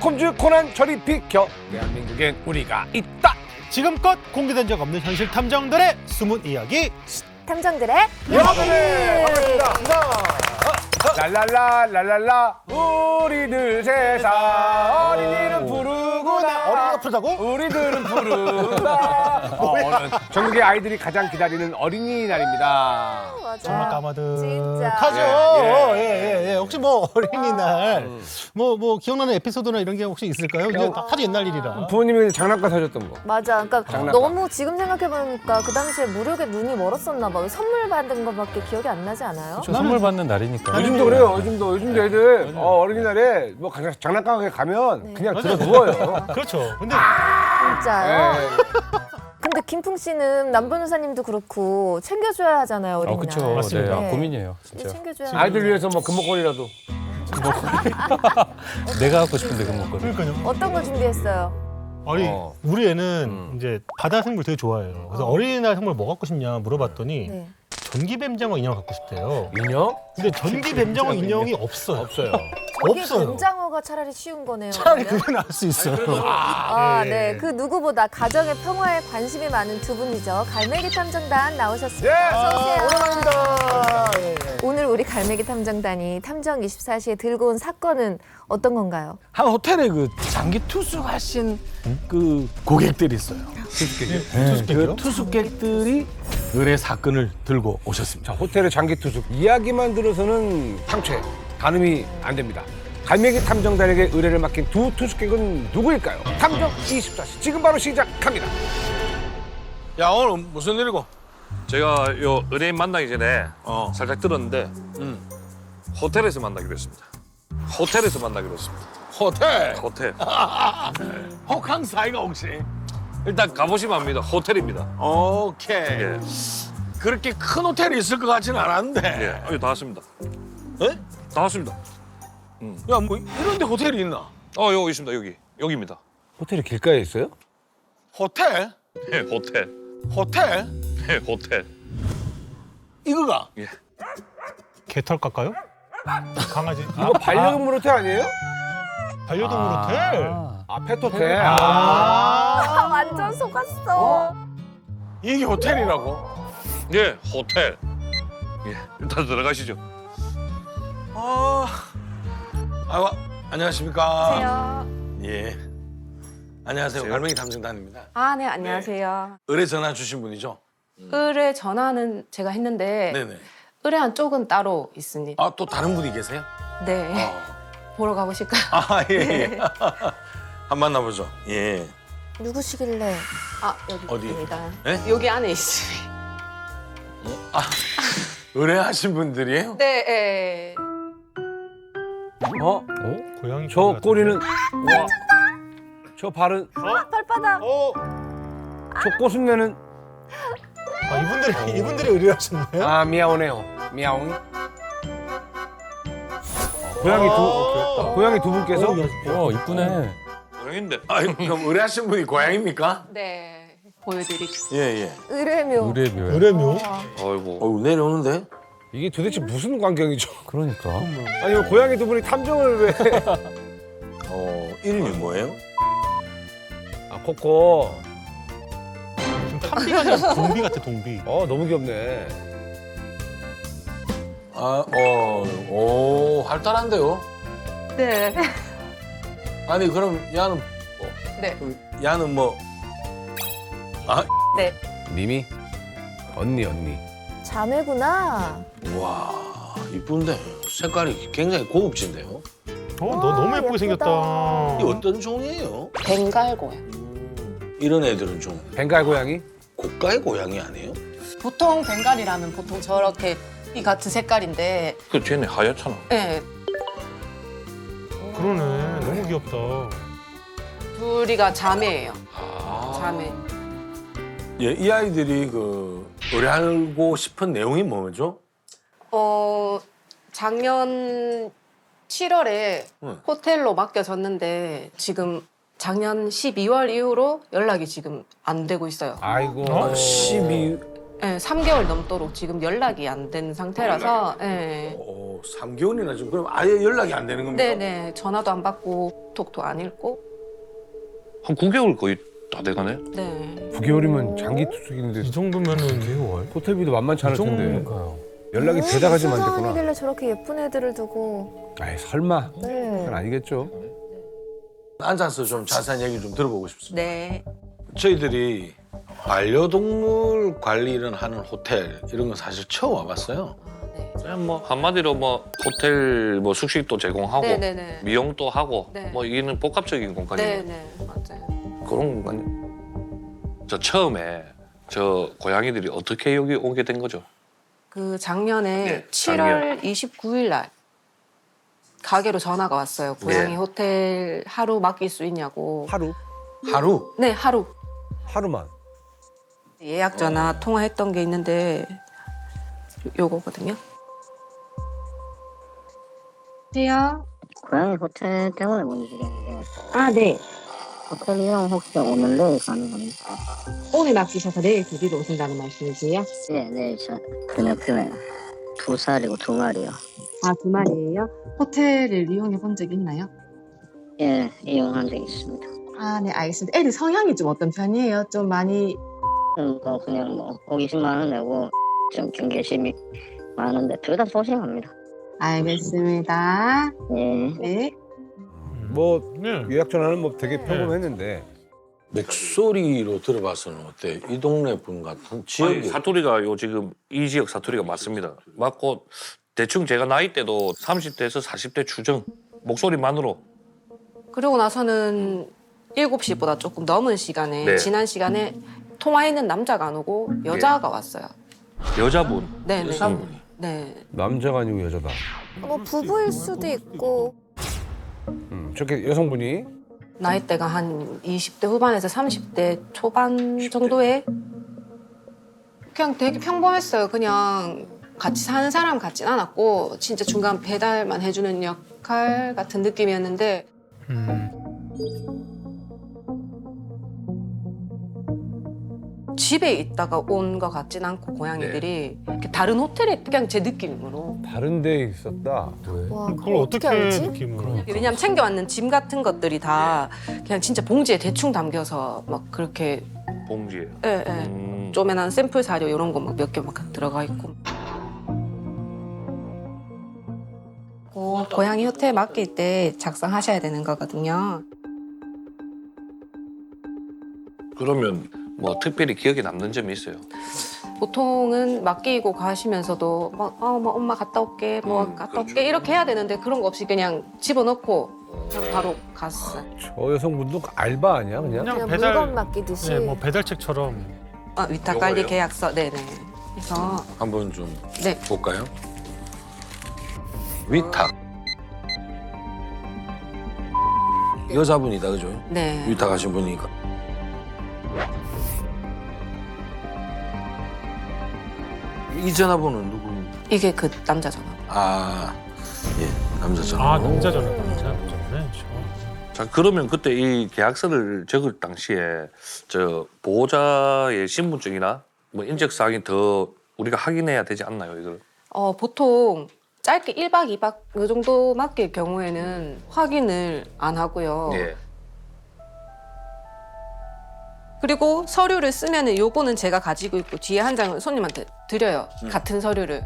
홈즈 코난 저리 비켜. 대한민국엔 우리가 있다. 지금껏 공개된 적 없는 현실 탐정들의 숨은 이야기. 탐정들의 여러분들 이야기. 반갑습니다. 랄랄라 랄랄라 우리들 세상 어린이는 부르구나. 어린이가 부르다고? 우리들은 부르다. 오늘 전국의 아이들이 가장 기다리는 어린이날입니다. 맞아. 정말 진짜. 까마득하죠. 예. 혹시 뭐 어린이날 뭐 기억나는 에피소드나 이런 게 혹시 있을까요? 이게 하도 옛날 일이라. 부모님이 장난감 사줬던 거. 맞아. 그러니까 장난감. 너무 지금 생각해보니까 그 당시에 무력에 눈이 멀었었나 봐. 선물 받은 것밖에 기억이 안 나지 않아요? 선물 받는 날이니까. 요즘도 그래요. 요즘도 애들 어린이날에 뭐 장난감에 가면 그냥 들어 누워요. 그렇죠. 근데 진짜요? 예. 근데 김풍 씨는 남 변호사님도 그렇고 챙겨줘야 하잖아요, 어린이날. 그렇죠. 맞습니다. 네, 고민이에요, 진짜. 챙겨줘야 아이들 위해서 뭐 금목걸이라도. 내가 갖고 싶은데 그 먹거든. 그러니까요. 어떤 거 준비했어요? 아니 어. 우리 애는 이제 바다 생물 되게 좋아해요. 그래서 어린이날 선물 뭐 갖고 싶냐 물어봤더니 네. 전기뱀장어 인형 갖고 싶대요. 인형? 근데 전기뱀장어 인형이 없어요. 없어요. 거기 없어요. 뱀장어가 차라리 쉬운 거네요. 차라리 그러면? 그게 나을 수 있어요. 네. 그 누구보다 가정의 평화에 관심이 많은 두 분이죠. 갈매기 탐정단 나오셨습니다. 예, 어서 오세요. 오랜만입니다. 오늘 우리 갈매기 탐정단이 탐정 24시에 들고 온 사건은 어떤 건가요? 한 호텔에 그 장기 투숙하신 그 고객들이 있어요. 투숙객이요? 그 투숙객들이 의뢰 사건을 들고 오셨습니다. 자, 호텔의 장기 투숙. 이야기만 들어서는 상쾌. 가늠이 안 됩니다. 갈매기 탐정단에게 의뢰를 맡긴 두 투숙객은 누구일까요? 탐정 24시. 지금 바로 시작합니다. 야, 오늘 무슨 일이고? 제가 요 의뢰인 만나기 전에 살짝 들었는데 호텔에서 만나기로 했습니다. 호텔에서 만나기로 했습니다. 호텔. 호텔. 호캉 사이가 혹시? 일단 가보시면 압니다. 호텔입니다. 오케이. 예. 그렇게 큰 호텔이 있을 것 같지는 않았는데. 예. 여기 다 왔습니다. 예? 다 왔습니다. 야, 뭐 이런 데 호텔이 있나? 여기 있습니다. 여기입니다. 호텔이 길가에 있어요? 호텔? 예, 호텔. 호텔? 예, 호텔. 이거가? 예. 개털 깎아요? 강아지. 이거 반려동물 호텔 아니에요? 반려동물 호텔. 아, 펫호텔. 완전 속았어. 이게 호텔이라고? 예, 호텔. 예, 일단 들어가시죠. 아이고, 안녕하십니까? 안녕하세요. 예. 안녕하세요. 갈매기 탐정단입니다. 아, 네, 안녕하세요. 의뢰 전화 주신 분이죠? 의뢰 전화는 제가 했는데 네네. 의뢰한 쪽은 따로 있습니다. 아, 또 다른 분이 계세요? 네. 보러 가보실까요? 아, 예, 예. 한번 만나보죠. 예. 누구시길래? 아, 여기 어디? 있습니다. 네? 여기 안에 있습니다. 의뢰하신 분들이에요? 네, 예. 고양이. 저 꼬리는. 와. 저 발은. 발바닥. 저 꼬순내는. 이분들이 의뢰하셨나요? 아, 미야오네요. 미야옹. 고양이 두 분께서. 이쁘네. 고양인데. 아, 그럼 의뢰하신 분이 고양입니까? 네. 보여드릴게요. 예, 예. 의뢰묘. 의뢰묘야. 의뢰묘? 아이고. 내려오는데? 이게 도대체 무슨 광경이죠? 그러니까. 아니, 고양이 두 분이 탐정을 왜. 이름이 뭐예요? 아, 코코. 좀 탐비가 아니라 동비 같아, 동비. 너무 귀엽네. 활달한데요? 네. 아니, 그럼 야는, 네. 야는 뭐, 네. 미미? 언니. 자매구나. 와, 이쁜데. 색깔이 굉장히 고급진데요? 너 너무 예쁘게 예쁘다. 생겼다. 이 어떤 종이에요? 벵갈 고양. 이런 애들은 좀 벵갈 고양이? 고가의 고양이 아니에요? 보통 벵갈이라면 보통 저렇게 이 같은 색깔인데, 그 쟤네 하얗잖아. 네. 그러네. 너무 귀엽다. 둘이가 자매예요. 자매. 예, 이 아이들이 그 의뢰하고 싶은 내용이 뭐죠? 작년 7월에 응. 호텔로 맡겨졌는데 지금 작년 12월 이후로 연락이 지금 안 되고 있어요. 아이고. 12. 네, 3개월 넘도록 지금 연락이 안 된 상태라서 네. 3개월이나 지금 그럼 아예 연락이 안 되는 겁니까? 네네. 전화도 안 받고 톡도 안 읽고. 한 9개월 거의 다 돼가네. 네. 9개월이면 장기 투숙인데 이 정도면은 6개월? 호텔비도 만만치 않을 텐데 그러니까요. 연락이 되다가지만 안 무슨 됐구나. 상황이길래 저렇게 예쁜 애들을 두고. 아이 설마 네. 그건 아니겠죠. 앉아서 좀 자세한 얘기 좀 들어보고 싶습니다. 네. 저희들이 반려동물 관리를 하는 호텔 이런 건 사실 처음 와봤어요. 네. 그냥 뭐 한마디로 뭐 호텔 뭐 숙식도 제공하고 네네네. 미용도 하고 네. 뭐 이는 복합적인 공간이에요. 네네. 맞아요. 그런 공간이. 저 처음에 저 고양이들이 어떻게 여기 오게 된 거죠? 그 작년에 네, 7월 29일 날 가게로 전화가 왔어요. 고양이 네. 호텔 하루 맡길 수 있냐고. 하루 하루 네, 하루. 하루만. 예약 전화 통화했던 게 있는데 요거거든요. 안녕하세요. 고양이 호텔 때문에 문의드리는데 아, 네. 호텔 이용 혹시 오늘 내일 가능합니까? 오늘 맡기셔서 내일 데리러 오신다는 말씀이세요? 네, 내일 저 그녀 2살이고 2마리요. 아, 두 마리예요? 호텔을 이용해 본 적 있나요? 예, 이용한 적 있습니다. 아, 네, 알겠습니다. 애들 성향이 좀 어떤 편이에요? 좀 많이. 그냥 뭐 20만 원 내고 좀 경계심이 많은데 둘 다 소심합니다. 알겠습니다. 예. 네. 뭐 네. 예약 전화는 뭐 되게 평범했는데 목소리로 들어봐서는 어때? 이 동네 분 같은 지역이 아니, 사투리가 요 지금 이 지역 사투리가 맞습니다. 맞고 대충 제가 나이대도 30대에서 40대 추정 목소리만으로. 그러고 나서는 7시보다 조금 넘은 시간에 네. 지난 시간에 통화했는 남자가 안 오고 여자가 왔어요. 여자분. 네, 네. 여자분이 네. 남자가 아니고 여자다. 뭐 부부일 수도 있고. 저렇게 여성분이 나이대가 한 20대 후반에서 30대 초반 정도에 그냥 되게 평범했어요. 그냥 같이 사는 사람 같진 않았고 진짜 중간 배달만 해주는 역할 같은 느낌이었는데 집에 있다가 온 것 같진 않고 고양이들이 이렇게 다른 호텔에 그냥 제 느낌으로 다른 데에 있었다. 와, 그걸 어떻게 알지? 느낌을? 왜냐면 챙겨왔는 짐 같은 것들이 다 그냥 진짜 봉지에 대충 담겨서 막 그렇게 봉지에. 예, 예. 쪼매난 샘플 사료 이런 거 막 몇 개 막 들어가 있고. 고양이 호텔 맡길 때 작성하셔야 되는 거거든요. 그러면 뭐 특별히 기억에 남는 점이 있어요? 보통은 맡기고 가시면서도 뭐 엄마 갔다 올게, 뭐 갔다 그렇죠. 올게 이렇게 해야 되는데 그런 거 없이 그냥 집어넣고 그냥 바로 갔어요. 저 여성분도 알바 아니야 그냥? 그냥 그냥 배달 물건 맡기듯이. 네, 뭐 배달책처럼 위탁 관리 요거예요? 계약서, 네네. 그래서 한번 좀 네. 볼까요? 위탁 여자분이다 그죠? 네. 위탁하신 분이니까 이 전화번호는 누구입니까? 이게 그 남자 전화. 아, 예, 남자 전화. 아 남자 전화 네. 자 그러면 그때 이 계약서를 적을 당시에 저 보호자의 신분증이나 뭐 인적 사항이 더 우리가 확인해야 되지 않나요 이걸? 보통 짧게 1박 2박 그 정도 맡길 경우에는 확인을 안 하고요. 예. 그리고 서류를 쓰면은 요거는 제가 가지고 있고 뒤에 한 장을 손님한테 드려요. 같은 서류를.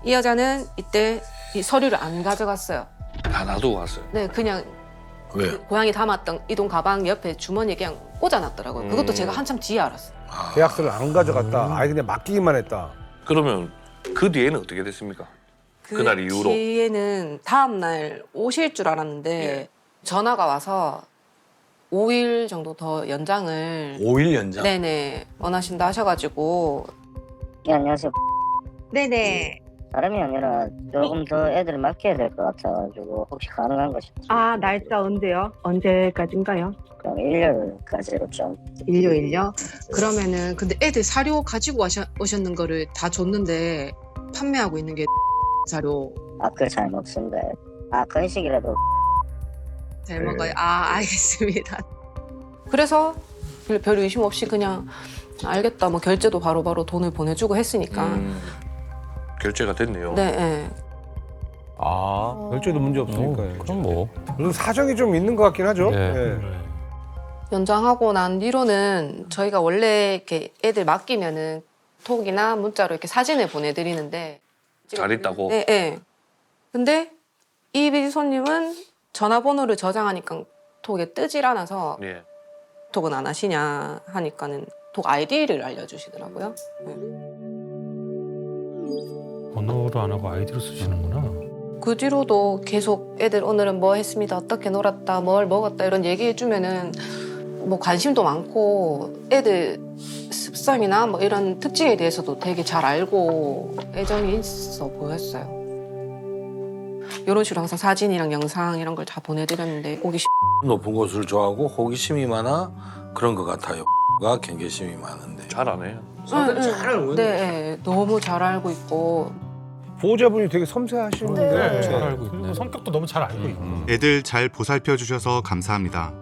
이 여자는 이때 이 서류를 안 가져갔어요. 다 놔두고 왔어요. 네, 그냥 왜? 그 고양이 담았던 이동 가방 옆에 주머니에 그냥 꽂아놨더라고요. 그것도 제가 한참 뒤에 알았어요. 계약서를 안 가져갔다. 아예 그냥 맡기기만 했다. 그러면 그 뒤에는 어떻게 됐습니까? 그날 이후로? 뒤에는 다음 날 오실 줄 알았는데 예. 전화가 와서 5일 정도 더 연장을 5일 연장. 네네 원하신다 하셔가지고 예, 안녕하세요. 네네 다름이 아니라 조금 더 애들을 맡겨야 될 것 같아가지고 혹시 가능한 것이 아, 날짜 언제요? 언제까지인가요? 그럼 일요일까지로 좀 일요일요? 그러면은 근데 애들 사료 가지고 오셨는 거를 다 줬는데 판매하고 있는 게 사료 그걸 잘 먹습니다. 건식이라도 잘 먹어요. 아 알겠습니다. 그래서 별 의심 없이 그냥 알겠다 뭐 결제도 바로바로 돈을 보내주고 했으니까 결제가 됐네요. 네, 네. 별죄도 문제 없으니까요. 그럼 뭐. 그래서 사정이 좀 있는 것 같긴 하죠. 네. 예. 연장하고 난 뒤로는 저희가 원래 이렇게 애들 맡기면은 톡이나 문자로 이렇게 사진을 보내드리는데 잘 있다고? 네, 네. 근데 이 손님은 전화번호를 저장하니까 톡에 뜨질 않아서 예. 톡은 안 하시냐 하니까는 톡 아이디를 알려주시더라고요. 번호로 안 하고 아이디로 쓰시는구나. 그 뒤로도 계속 애들 오늘은 뭐 했습니다, 어떻게 놀았다, 뭘 먹었다 이런 얘기해주면은 뭐 관심도 많고 애들 습성이나 뭐 이런 특징에 대해서도 되게 잘 알고 애정이 있어 보였어요. 이런 식으로 항상 사진이랑 영상 이런 걸 다 보내드렸는데 오기 높은 곳을 좋아하고 호기심이 많아 그런 것 같아요. 가 경계심이 많은데. 잘 안 해요. 상당히 잘 알고 있네. 네, 너무 잘 알고 있고 보호자분이 되게 섬세하시는데. 네. 잘 알고 있네. 그리고 성격도 너무 잘 알고 있고. 애들 잘 보살펴 주셔서 감사합니다.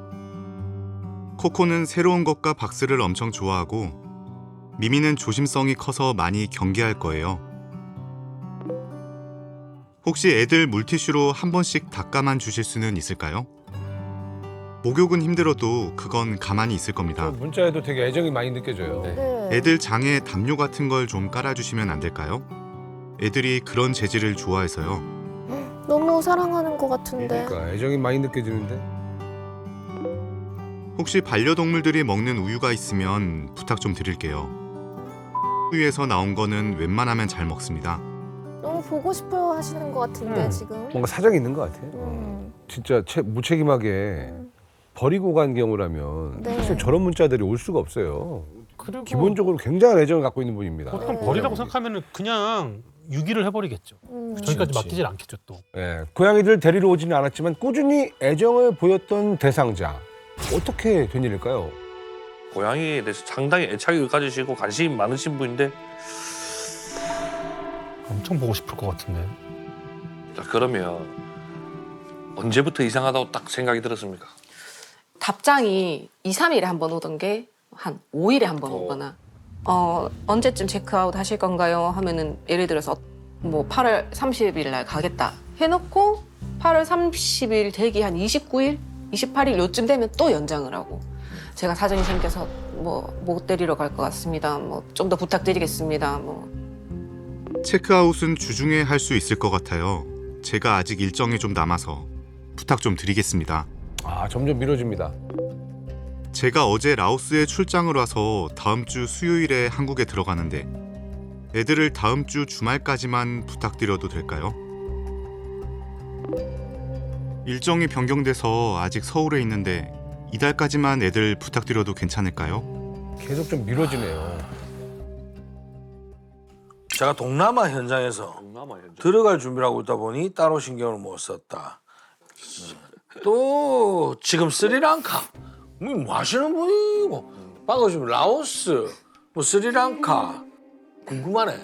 코코는 새로운 것과 박스를 엄청 좋아하고 미미는 조심성이 커서 많이 경계할 거예요. 혹시 애들 물티슈로 한 번씩 닦아만 주실 수는 있을까요? 목욕은 힘들어도 그건 가만히 있을 겁니다. 문자에도 되게 애정이 많이 느껴져요. 네. 애들 장에 담요 같은 걸 좀 깔아주시면 안 될까요? 애들이 그런 재질을 좋아해서요. 너무 사랑하는 것 같은데. 그러니까 애정이 많이 느껴지는데. 혹시 반려동물들이 먹는 우유가 있으면 부탁 좀 드릴게요. 우유에서 나온 거는 웬만하면 잘 먹습니다. 너무 보고 싶어 하시는 것 같은데 지금. 뭔가 사정이 있는 것 같아요. 진짜 무책임하게 버리고 간 경우라면 네. 사실 저런 문자들이 올 수가 없어요. 그리고 기본적으로 굉장한 애정을 갖고 있는 분입니다. 보통 버리라고 생각하면 그냥 유기를 해버리겠죠. 저희까지 맡기질 않겠죠 또. 예, 고양이들 데리러 오지는 않았지만 꾸준히 애정을 보였던 대상자. 어떻게 된 일일까요? 고양이에 대해서 상당히 애착을 가지시고 관심이 많으신 분인데 엄청 보고 싶을 것 같은데. 자, 그러면 언제부터 이상하다고 딱 생각이 들었습니까? 답장이 2, 3일에 한 번 오던 게 한 5일에 한 번 오거나 언제쯤 체크아웃 하실 건가요? 하면은 예를 들어서 뭐 8월 30일 날 가겠다 해놓고 8월 30일 되기 한 29일, 28일 요쯤 되면 또 연장을 하고 제가 사정이 생겨서 뭐 못 데리러 갈 것 같습니다. 뭐 좀 더 부탁드리겠습니다. 뭐 체크아웃은 주중에 할 수 있을 것 같아요. 제가 아직 일정이 좀 남아서 부탁 좀 드리겠습니다. 점점 미뤄집니다. 제가 어제 라오스에 출장을 와서 다음 주 수요일에 한국에 들어가는데 애들을 다음 주 주말까지만 부탁드려도 될까요? 일정이 변경돼서 아직 서울에 있는데 이달까지만 애들 부탁드려도 괜찮을까요? 계속 좀 미뤄지네요. 제가 동남아 현장에서 들어갈 준비를 하고 있다 보니 따로 신경을 못 썼다. 또 지금 스리랑카 뭐 하시는 분이고 바꿔주면 라오스 뭐 스리랑카 궁금하네.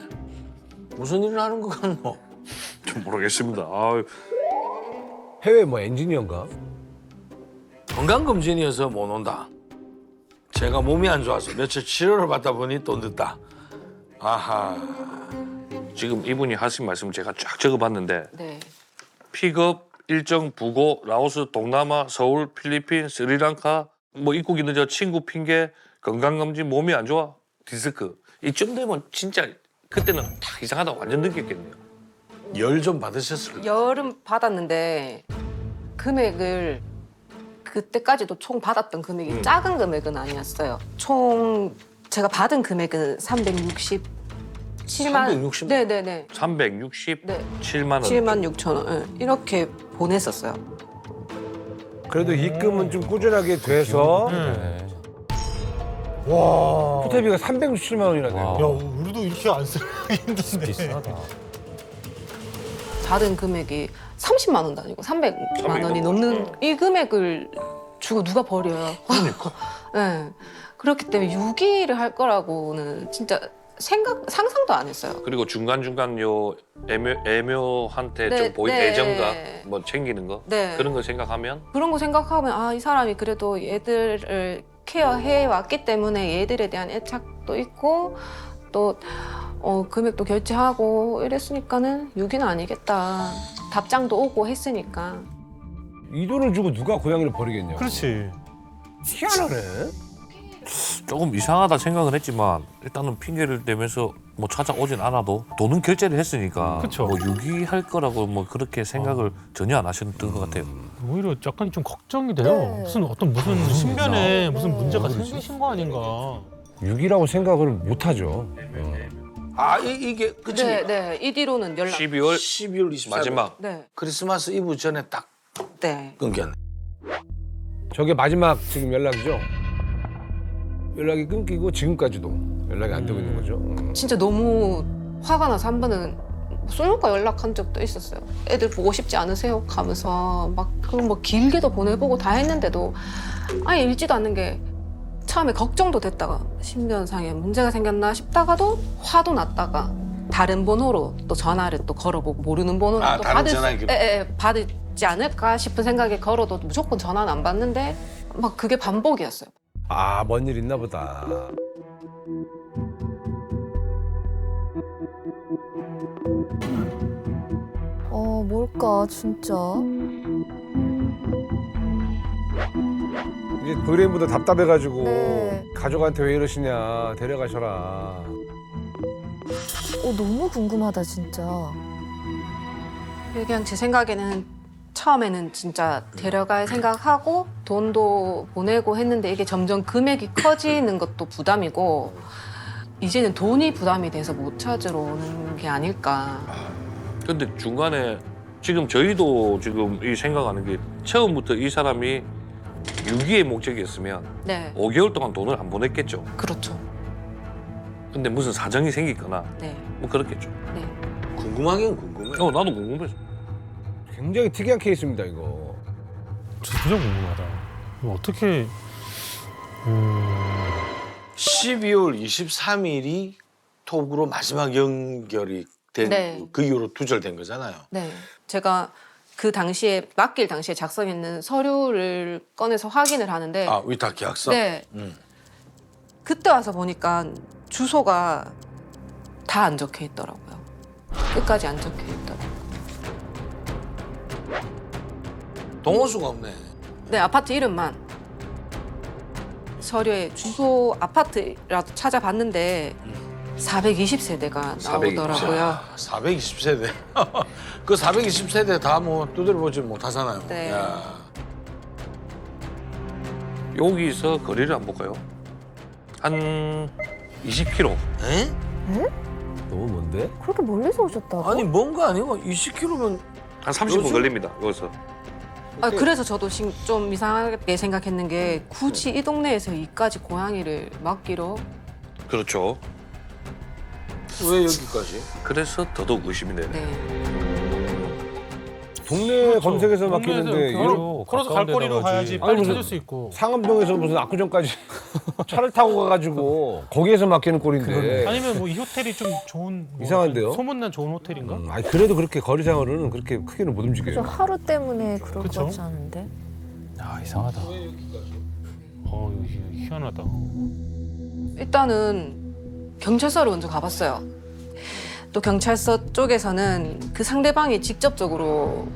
무슨 일을 하는 것 같노? 좀 모르겠습니다. 아유, 해외 뭐 엔지니어인가? 건강검진이어서 못 온다. 제가 몸이 안 좋아서 며칠 치료를 받다 보니 또 늦다. 아하. 지금 이분이 하신 말씀 제가 쫙 적어봤는데 네. 픽업 일정 부고 라오스, 동남아, 서울, 필리핀, 스리랑카 뭐 입국 있는 저 친구 핑계 건강검진 몸이 안 좋아 디스크 이쯤 되면 진짜 그때는 딱 이상하다고 완전 느꼈겠네요. 열 좀 받으셨을 거예요. 열은 받았는데 금액을 그때까지도 총 받았던 금액이 작은 금액은 아니었어요. 총 제가 받은 금액은 367만 360만? 네네네 367만 네. 원. 7만 6천 원 네. 이렇게 보냈었어요. 그래도 입금은 좀 꾸준하게 돼서 네. 와 호텔비가 367만 원이나 돼요. 야 우리도 이렇게 안 쓰기 힘든데. 비싸다. 받은 금액이 30만 원도 아니고 300만 원이 넘는 이 금액을 주고 누가 버려요. 그러니까. 네. 그렇기 때문에 유기를 할 거라고는 진짜 상상도 안 했어요. 그리고 중간중간 요 애묘한테 네, 좀 보인 네. 애정과 뭐 챙기는 거 네. 그런 거 생각하면 그런 거 생각하면 아, 이 사람이 그래도 얘들을 케어해 왔기 때문에 얘들에 대한 애착도 있고 또 금액도 결제하고 이랬으니까는 6위는 아니겠다. 답장도 오고 했으니까. 이 돈을 주고 누가 고양이를 버리겠냐고. 그렇지. 희한하네. 조금 이상하다 생각은 했지만 일단은 핑계를 대면서 뭐 찾아오진 않아도 돈은 결제를 했으니까 그쵸. 뭐 유기할 거라고 뭐 그렇게 생각을 전혀 안 하셨던 것 같아요. 오히려 약간 좀 걱정이 돼요. 네. 무슨 신변에 무슨 문제가 생기신 거 아닌가. 6이라고 생각을 못 하죠. 아 이게 그치? 네. 이 뒤로는 연락. 12월 12월 24일 마지막. 네. 크리스마스 이브 전에 딱 네. 끊겼네. 저게 마지막 지금 연락이죠? 연락이 끊기고 지금까지도 연락이 안 되고 있는 거죠. 진짜 너무 화가 나서 한 번은 쏠까 연락한 적도 있었어요. 애들 보고 싶지 않으세요? 가면서 막 그럼 뭐 길게도 보내보고 다 했는데도 아예 읽지도 않는 게 처음에 걱정도 됐다가 신변상에 문제가 생겼나 싶다가도 화도 났다가 다른 번호로 또 전화를 또 걸어보고 모르는 번호로 또 다른 전화기. 받지 않을까 싶은 생각에 걸어도 무조건 전화는 안 받는데 막 그게 반복이었어요. 아, 뭔 일 있나 보다. 뭘까 진짜. 이제 의뢰인보다 답답해가지고 네. 가족한테 왜 이러시냐 데려가셔라. 너무 궁금하다 진짜. 그냥 제 생각에는 처음에는 진짜 데려갈 생각하고 돈도 보내고 했는데 이게 점점 금액이 커지는 것도 부담이고 이제는 돈이 부담이 돼서 못 찾으러 오는 게 아닐까. 근데 중간에 지금 저희도 지금 이 생각하는 게 처음부터 이 사람이 유기의 목적이었으면 네, 5개월 동안 돈을 안 보냈겠죠. 그렇죠. 근데 무슨 사정이 생기거나 네, 뭐 그렇겠죠. 네. 궁금하긴 궁금해. 나도 궁금해서. 굉장히 특이한 케이스입니다 이거. 진짜 궁금하다. 이거 어떻게 12월 23일이 톡으로 마지막 연결이 된 네. 그 이후로 두절된 거잖아요. 네, 제가 그 당시에 맡길 당시에 작성했는 서류를 꺼내서 확인을 하는데 아 위탁 계약서. 네, 그때 와서 보니까 주소가 다 안 적혀 있더라고요. 끝까지 안 적혀 있더라고요. 동호수가 없네. 네, 아파트 이름만 서류에 주소 아파트라도 찾아봤는데 420세대가 나오더라고요. 420세대. 그 420세대 다 뭐 두드려보지 못하잖아요. 네. 야. 여기서 거리를 안 볼까요? 한 20km. 에? 너무 먼데? 그렇게 멀리서 오셨다고? 아니 뭔가 아니고 20km면 한 30분 요즘- 걸립니다. 여기서. 그래서 저도 좀 이상하게 생각했는 게 굳이 이 동네에서 이까지 고양이를 맡기로. 그렇죠. 왜 여기까지? 그래서 더더욱 의심이 되네. 네. 동네 검색에서 맡기는데 동네에서 이런 걸어서 갈 거리로 가야지 빨리 아니, 무슨- 찾을 수 있고. 상암동에서 무슨 압구정까지 차를 타고 가가지고 거기에서 맡기는 꼴인데. 아니면 뭐 이 호텔이 좀 좋은 이상한데요? 소문난 좋은 호텔인가? 아니 그래도 그렇게 거리상으로는 그렇게 크게는 못 움직여요. 저 하루 때문에 그럴 것 그쵸? 같지 않은데? 아 이상하다. 이거 희한하다. 일단은 경찰서를 먼저 가봤어요. 또 경찰서 쪽에서는 그 상대방이 직접적으로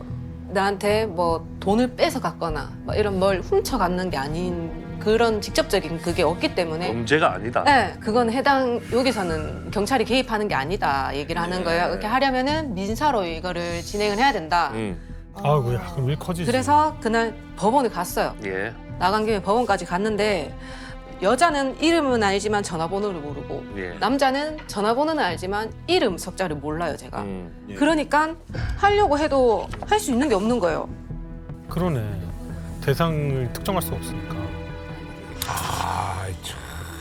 나한테 뭐 돈을 뺏어 갔거나 뭐 이런 뭘 훔쳐 갔는 게 아닌 그런 직접적인 그게 없기 때문에 범죄가 아니다. 네, 그건 여기서는 경찰이 개입하는 게 아니다 얘기를 하는 거예요. 그렇게 하려면은 민사로 이거를 진행을 해야 된다. 아이고야, 그럼 일 커지지. 그래서 그날 법원에 갔어요. 예. 나간 김에 법원까지 갔는데 여자는 이름은 알지만 전화번호를 모르고 예. 남자는 전화번호는 알지만 이름 석자를 몰라요, 제가. 예. 그러니까 하려고 해도 할 수 있는 게 없는 거예요. 그러네. 대상을 특정할 수 없으니까. 아, 참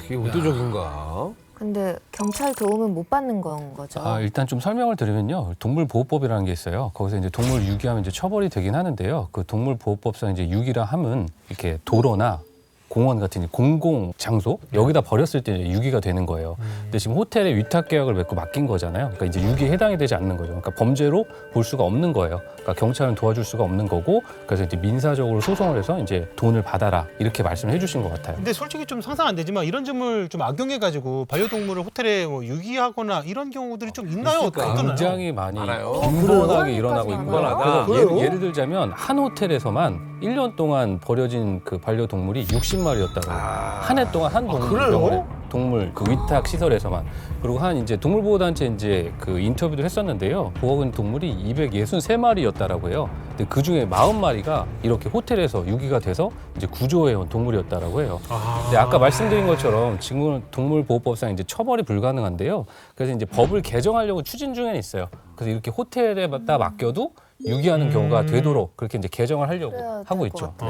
이게 의도적인가? 근데 경찰 도움은 못 받는 건 거죠? 일단 좀 설명을 드리면요. 동물보호법이라는 게 있어요. 거기서 이제 동물 유기하면 이제 처벌이 되긴 하는데요. 그 동물보호법상 이제 유기라 함은 이렇게 도로나 공원 같은 이제 공공 장소 여기다 버렸을 때 이제 유기가 되는 거예요. 근데 지금 호텔에 위탁 계약을 맺고 맡긴 거잖아요. 그러니까 이제 유기에 해당이 되지 않는 거죠. 그러니까 범죄로 볼 수가 없는 거예요. 그러니까 경찰은 도와줄 수가 없는 거고 그래서 이제 민사적으로 소송을 해서 이제 돈을 받아라 이렇게 말씀을 해주신 것 같아요. 근데 솔직히 좀 상상 안 되지만 이런 점을 좀 악용해가지고 반려동물을 호텔에 뭐 유기하거나 이런 경우들이 좀 있나요? 어떠나요? 굉장히 많이 많아요. 빈번하게 일어나고 있고요. 빈번하다. 그래서 예를 들자면 한 호텔에서만 1년 동안 버려진 그 반려동물이 60마리였다고. 한 해 동안 한 동물병원에 동물 그 위탁 시설에서만. 그리고 한 이제 동물보호단체 이제 그 인터뷰를 했었는데요. 보호하는 동물이 263마리였다라고 해요. 근데 그 중에 40마리가 이렇게 호텔에서 유기가 돼서 이제 구조해온 동물이었다라고 해요. 근데 아까 말씀드린 것처럼 지금은 동물보호법상 이제 처벌이 불가능한데요. 그래서 이제 법을 개정하려고 추진 중에 있어요. 그래서 이렇게 호텔에다 맡겨도 유기하는 경우가 되도록 그렇게 이제 개정을 하려고 하고 있죠. 네.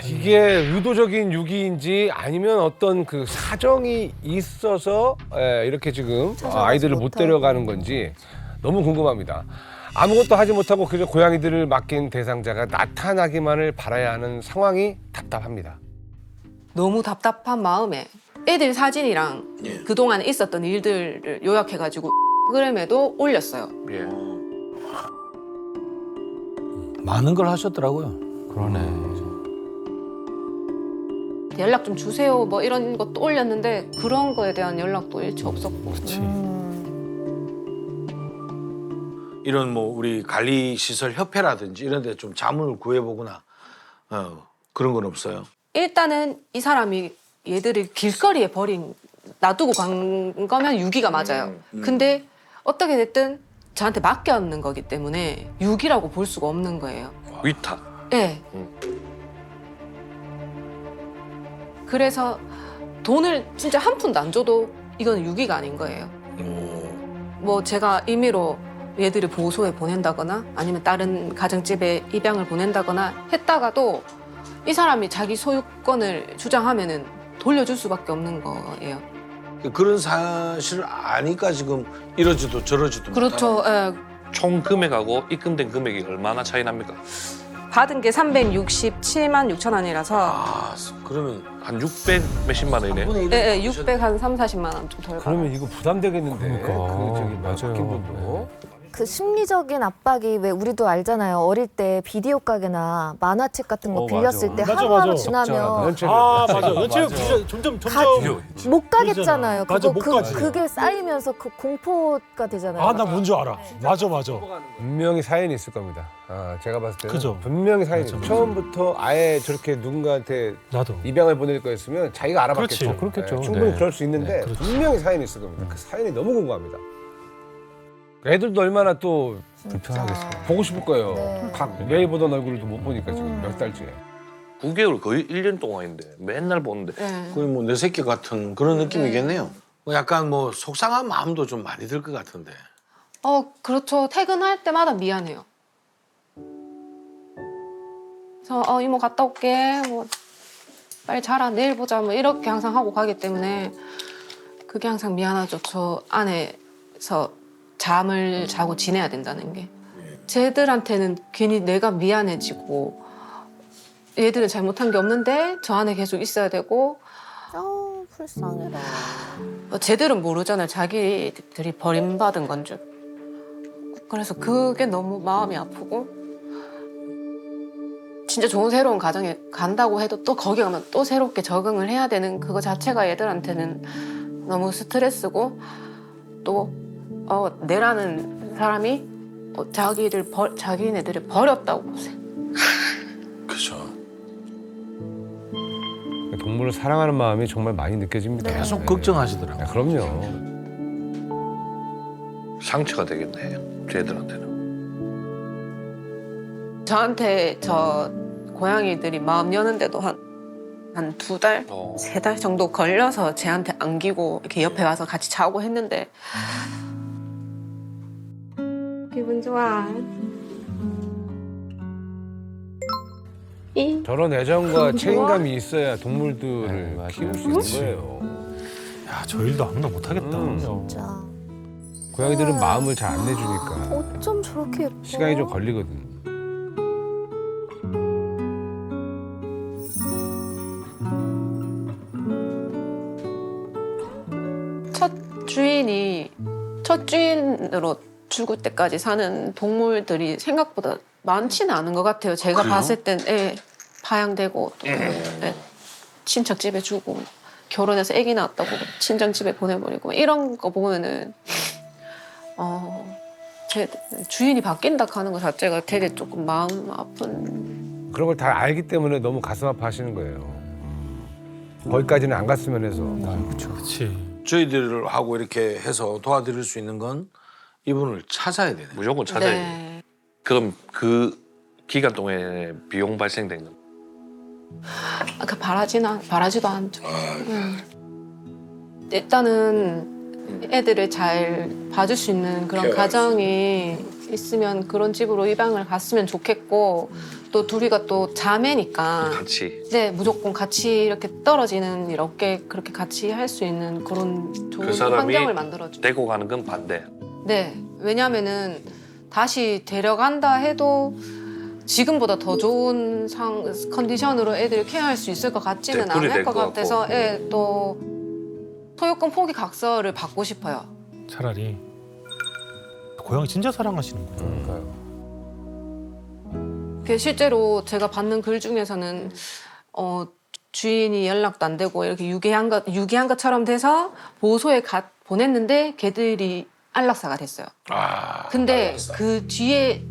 이게 의도적인 유기인지 아니면 어떤 그 사정이 있어서 이렇게 지금 아이들을 못 데려가는 건지 너무 궁금합니다. 아무것도 하지 못하고 그저 고양이들을 맡긴 대상자가 나타나기만을 바라야 하는 상황이 답답합니다. 너무 답답한 마음에 애들 사진이랑 그동안 있었던 일들을 요약해가지고 그램에도 올렸어요. 예. 많은 걸 하셨더라고요. 그러네. 연락 좀 주세요 뭐 이런 것도 올렸는데 그런 거에 대한 연락도 일체 없었고. 이런 뭐 우리 관리시설 협회라든지 이런 데 좀 자문을 구해보거나 그런 건 없어요. 일단은 이 사람이 얘들을 길거리에 놔두고 간 거면 유기가 맞아요. 근데 어떻게 됐든 저한테 맡겼는 거기 때문에 유기라고 볼 수가 없는 거예요. 위탁. 네. 그래서 돈을 진짜 한 푼도 안 줘도 이건 유기가 아닌 거예요. 뭐 제가 임의로 얘들을 보호소에 보낸다거나 아니면 다른 가정집에 입양을 보낸다거나 했다가도 이 사람이 자기 소유권을 주장하면은 돌려줄 수밖에 없는 거예요. 그런 사실을 아니까 지금 이러지도 저러지도 그렇죠. 못하는. 예. 총 금액하고 입금된 금액이 얼마나 차이 납니까? 받은 게 367만 6천 원이라서 아, 그러면 한 600 몇십만 원이네. 예, 600 한 3, 40만 원 좀 덜 받아요. 그러면 이거 부담되겠는데. 그러니까. 그 저기 맞아요. 맡긴 분도. 그 심리적인 압박이 왜 우리도 알잖아요. 어릴 때 비디오 가게나 만화책 같은 거 빌렸을 때 맞아, 하루하루 맞아. 지나면 연체를. 맞아. 연체력 점점 못 가겠잖아요. 맞아, 그거 못 가지. 그게 쌓이면서 그 공포가 되잖아요. 나 뭔지 알아. 맞아. 분명히 사연이 있을 겁니다. 제가 봤을 때는 그죠. 분명히 사연이 있어요. 처음부터 아예 저렇게 누군가한테 나도. 입양을 보낼 거였으면 자기가 알아봤겠죠. 그렇지. 그렇겠죠. 충분히 네. 그럴 수 있는데 그렇지. 분명히 사연이 있을 겁니다. 그 사연이 너무 궁금합니다. 애들도 얼마나 또 불편하겠어요. 보고 싶을 거예요. 네. 각 매일 보던 얼굴도 못 보니까 지금 몇 달째. 9개월 거의 1년 동안인데 맨날 보는데. 예. 거의 뭐 내 새끼 같은 그런 느낌이겠네요. 뭐 약간 뭐 속상한 마음도 좀 많이 들 것 같은데. 그렇죠. 퇴근할 때마다 미안해요. 그래서 이모 갔다 올게. 뭐 빨리 자라. 내일 보자. 뭐 이렇게 항상 하고 가기 때문에 그게 항상 미안하죠. 저 안에서 잠을 자고 지내야 된다는 게. 쟤들한테는 괜히 내가 미안해지고 얘들은 잘못한 게 없는데 저 안에 계속 있어야 되고 불쌍해라. 쟤들은 모르잖아요. 자기들이 버림받은 건 줄. 그래서 그게 너무 마음이 아프고 진짜 좋은 새로운 가정에 간다고 해도 또 거기 가면 또 새롭게 적응을 해야 되는 그거 자체가 얘들한테는 너무 스트레스고 또 내라는 사람이 자기네들을 버렸다고 보세요. 그죠. 동물을 사랑하는 마음이 정말 많이 느껴집니다. 계속 네. 걱정하시더라고요. 그럼요. 상처가 되겠네, 쟤들한테는. 저한테 저 고양이들이 마음 여는데도 한 2달, 3달 정도 걸려서 쟤한테 안기고 이렇게 옆에 와서 같이 자고 했는데 기분 좋아. 저런 애정과 책임감이 있어야 동물들을 네, 맞아요. 키울 수 있는 거예요. 야, 저 일도 아무나 못 하겠다. 진짜. 고양이들은 마음을 잘 안 내주니까 어쩜 저렇게 예뻐. 시간이 좀 걸리거든. 첫 주인으로 죽을 때까지 사는 동물들이 생각보다 많지는 않은 것 같아요. 제가 그래요? 봤을 땐 파양되고 또 친척 집에 주고 결혼해서 아기 낳았다고 친정 집에 보내버리고 이런 거 보면은 제 주인이 바뀐다 하는 것 자체가 되게 조금 마음 아픈. 그런 걸 다 알기 때문에 너무 가슴 아파하시는 거예요. 거기까지는 안 갔으면 해서. 그렇지. 저희들하고 이렇게 해서 도와드릴 수 있는 건 이분을 찾아야 되네. 무조건 찾아야 돼. 네. 그럼 그 기간 동안에 비용 발생된 건 아까 바라지도 않죠. 일단은 애들을 잘 봐줄 수 있는 그런 케어할 가정이 있으면 그런 집으로 입양을 갔으면 좋겠고 또 둘이가 또 자매니까 같이 네 무조건 같이 이렇게 떨어지는 이렇게 그렇게 같이 할 수 있는 그런 좋은 그 사람이 환경을 만들어줘. 데리고 가는 건 반대. 네 왜냐하면은 다시 데려간다 해도 지금보다 더 좋은 컨디션으로 애들을 케어할 수 있을 것 같지는 네, 그리 않을 될 것 것 같아서 같고. 또 소유권 포기 각서를 받고 싶어요. 차라리 고양이 진짜 사랑하시는 거예요. 그러니까요. 실제로 제가 받는 글 중에서는 주인이 연락도 안 되고 이렇게 유기한 것처럼 돼서 보호소에 보냈는데 걔들이 안락사가 됐어요. 근데 안락사. 그 뒤에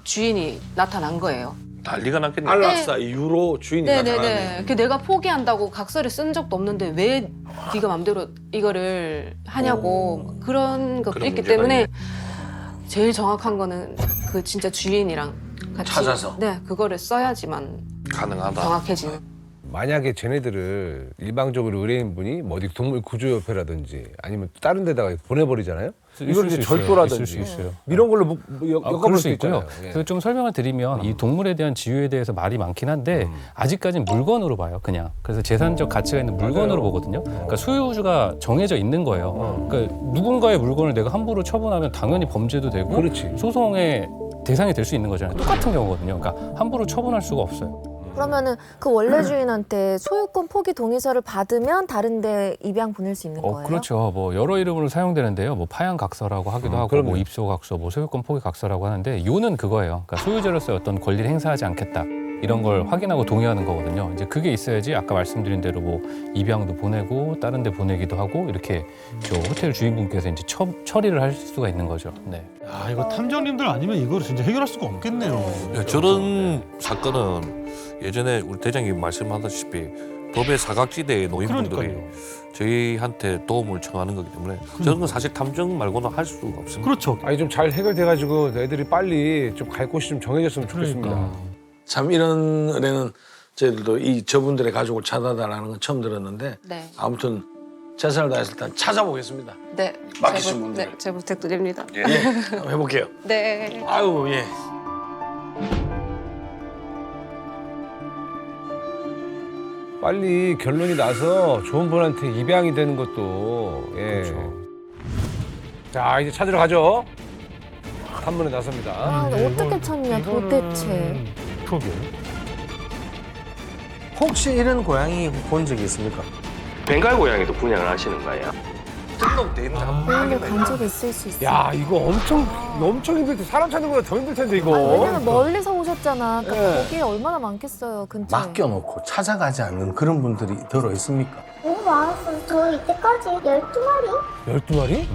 주인이 나타난 거예요. 난리가 났겠네. 안락사 이후로 주인이 나타나네. 네네네. 그 내가 포기한다고 각서를 쓴 적도 없는데 왜 네가 맘대로 이거를 하냐고 그런 것도 그런 있기 문제가 때문에 있네. 제일 정확한 거는 그 진짜 주인이랑 같이 찾아서. 네 그거를 써야지만 가능하다. 정확해지는. 만약에 쟤네들을 일방적으로 의뢰인분이 뭐 어디 동물 구조협회라든지 아니면 다른 데다가 보내버리잖아요. 이걸 이제 있을 수 있어요. 절도라든지 있을 수 있어요. 이런 걸로 엮어볼 그럴 수 수 있고요. 있잖아요. 예. 그래서 좀 설명을 드리면 이 동물에 대한 지위에 대해서 말이 많긴 한데 아직까지는 물건으로 봐요, 그냥. 그래서 재산적 가치가 있는 물건으로 보거든요. 그러니까 소유주가 정해져 있는 거예요. 그러니까 누군가의 물건을 내가 함부로 처분하면 당연히 범죄도 되고 그렇지. 소송의 대상이 될 수 있는 거잖아요. 똑같은 경우거든요. 그러니까 함부로 처분할 수가 없어요. 그러면은 그 원래 주인한테 소유권 포기 동의서를 받으면 다른 데 입양 보낼 수 있는 거예요? 그렇죠. 뭐 여러 이름으로 사용되는데요. 뭐 파양 각서라고 하기도 하고, 그럼요. 뭐 입소 각서, 뭐 소유권 포기 각서라고 하는데 요는 그거예요. 그러니까 소유자로서의 어떤 권리를 행사하지 않겠다. 이런 걸 확인하고 동의하는 거거든요. 이제 그게 있어야지 아까 말씀드린 대로 뭐 입양도 보내고 다른 데 보내기도 하고 이렇게 저 호텔 주인분께서 이제 처리를 할 수가 있는 거죠. 네. 아 이거 탐정님들 아니면 이거를 진짜 해결할 수가 없겠네요. 야, 저런 사건은 예전에 우리 대장님 말씀하다시피 법의 사각지대의 노인분들이 그러니까요. 저희한테 도움을 청하는 거기 때문에 저런 건 사실 탐정 말고는 할 수가 없습니다. 그렇죠. 아니 좀 잘 해결돼가지고 애들이 빨리 좀 갈 곳이 좀 정해졌으면 좋겠습니다. 그러니까. 참 이런 은혜는 저희들도 저분들의 가족을 찾아달라는 건 처음 들었는데 네. 아무튼 최선을 다해서 일단 찾아보겠습니다. 네. 맡기신 분들. 네, 제 부탁드립니다. 예, 한번 해볼게요. 네. 아유 예. 빨리 결론이 나서 좋은 분한테 입양이 되는 것도 예. 자 이제 찾으러 가죠. 탐문에 나섭니다. 아, 어떻게 찾냐 도대체. 그러게. 혹시 이런 고양이 본 적이 있습니까? 벵갈 고양이도 분양을 하시는 거예요? 등록돼 있는 그런데 간 적이 있을 수 있어. 야 이거 엄청 힘들 때 사람 찾는 거보다 더 힘들 텐데 이거. 왜냐면 멀리서 오셨잖아. 그러니까 예. 거기에 얼마나 많겠어요 근처에. 맡겨놓고 찾아가지 않는 그런 분들이 들어 있습니까? 너무 많았어요. 저 이때까지 12마리? 12마리?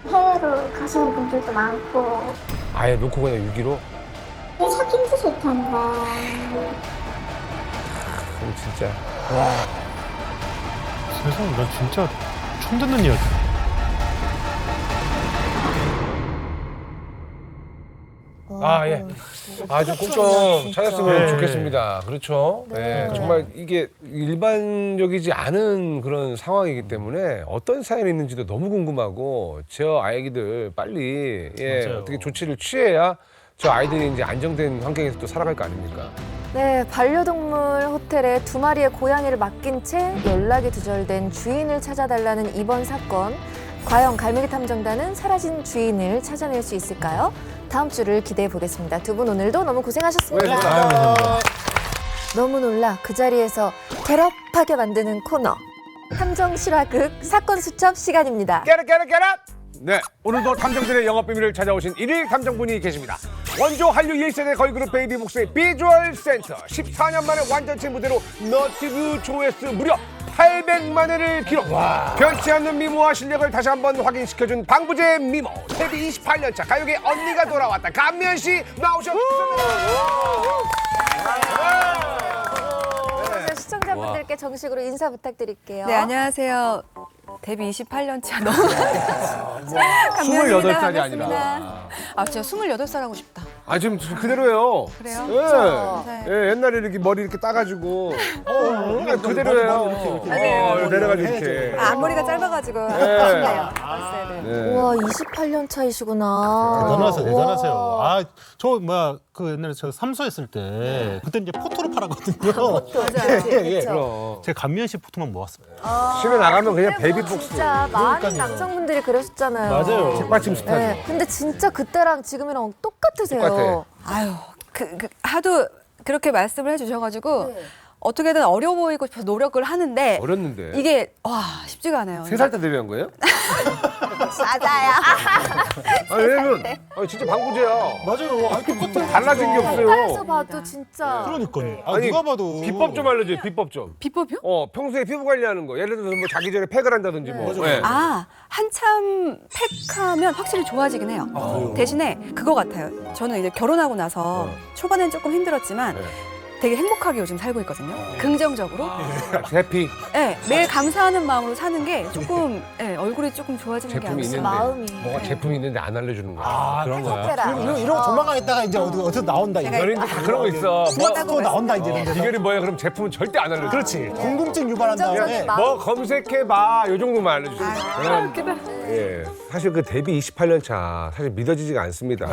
해외로 가시는 분들도 많고 아예 놓고 그냥 유기로? 찾기 힘드실 텐데 그럼 진짜. 세상에 나 진짜 처음 듣는 이야기. 아 예. 아주 꼭 좀 찾았으면 네. 좋겠습니다. 그렇죠. 네. 정말 이게 일반적이지 않은 그런 상황이기 때문에 어떤 사연이 있는지도 너무 궁금하고 저 아이들 빨리 맞아요. 어떻게 조치를 취해야 저 아이들이 이제 안정된 환경에서 또 살아갈 거 아닙니까? 네, 반려동물 호텔에 2마리의 고양이를 맡긴 채 연락이 두절된 주인을 찾아달라는 이번 사건. 과연 갈매기 탐정단은 사라진 주인을 찾아낼 수 있을까요? 다음 주를 기대해 보겠습니다. 두 분 오늘도 너무 고생하셨습니다. 너무 놀라 그 자리에서 괴롭하게 만드는 코너. 탐정 실화극 사건 수첩 시간입니다. Get it, get it, get it! 네, 오늘도 탐정들의 영업 비밀을 찾아오신 일일 탐정분이 계십니다. 원조 한류 1세대 걸그룹 베이비복스의 비주얼 센터 14년 만에 완전체 무대로 너튜브 조회수 무려 800만 회를 기록. 변치 않는 미모와 실력을 다시 한번 확인시켜준 방부제 미모 데뷔 28년차 가요계 언니가 돌아왔다. 감미연 씨 나오셨습니다. 먼저 시청자분들께 정식으로 인사 부탁드릴게요. 네, 안녕하세요. 데뷔 28년 차 너무 28살이 아니라. 아, 진짜 28살 하고 싶다. 아, 지금 그대로예요. 그래요? 네. 네, 옛날에 이렇게 머리 이렇게 따가지고. 그대로예요. 내려가지고 이렇게. 아, 앞머리가 짧아가지고. 네. 우와, 28년 차이시구나. 대단하세요. 아, 저 그 옛날에 저 삼소했을 때 그때 이제 포토를 팔았거든요. 그렇죠. 제가 감미연 씨 포토만 모았습니다. 집에 나가면 그냥 베이비복스. 진짜 많은 남성분들이 그러셨잖아요. 맞아요. 책받침 스타일. 네, 근데 진짜 그때랑 지금이랑 똑같으세요. 똑같아. 아유, 하도 그렇게 말씀을 해주셔가지고 어떻게든 어려 보이고 싶어서 노력을 하는데 어렸는데. 이게 와 쉽지가 않아요. 3살 때 데뷔한 거예요? 맞아요. 왜냐면 진짜 방부제야. 맞아요. 아, 똑같은 달라진 게 가까이서 없어요. 봐도 진짜. 그러니까요. 아, 아니, 누가 봐도 비법 좀 알려줘요. 비법 좀. 비법이요? 평소에 피부 관리하는 거. 예를 들어서 뭐 자기 전에 팩을 한다든지 뭐. 네. 아, 한참 팩하면 확실히 좋아지긴 해요. 대신에 그거 같아요. 저는 이제 결혼하고 나서 초반엔 조금 힘들었지만 되게 행복하게 요즘 살고 있거든요. 긍정적으로. 해피. 네, 매일 감사하는 마음으로 사는 게 조금 얼굴이 조금 좋아지는 게 제품이 아닐까. 있는데. 마음이. 뭐가 제품이 있는데 안 알려주는 거야. 아, 그런 거야. 해라. 이런 거 조만간 있다가 이제 어디서 나온다. 이제. 연예인들 다 그런 거 있어. 또 나온다 이제 이런 데서. 비결이 뭐야? 그럼 제품은 절대 안 알려줘. 그렇지. 궁금증 유발한 다음에 긍정적인 마음. 뭐 검색해봐. 요 정도만 알려주세요. 예. 사실 그 데뷔 28년 차 사실 믿어지지가 않습니다.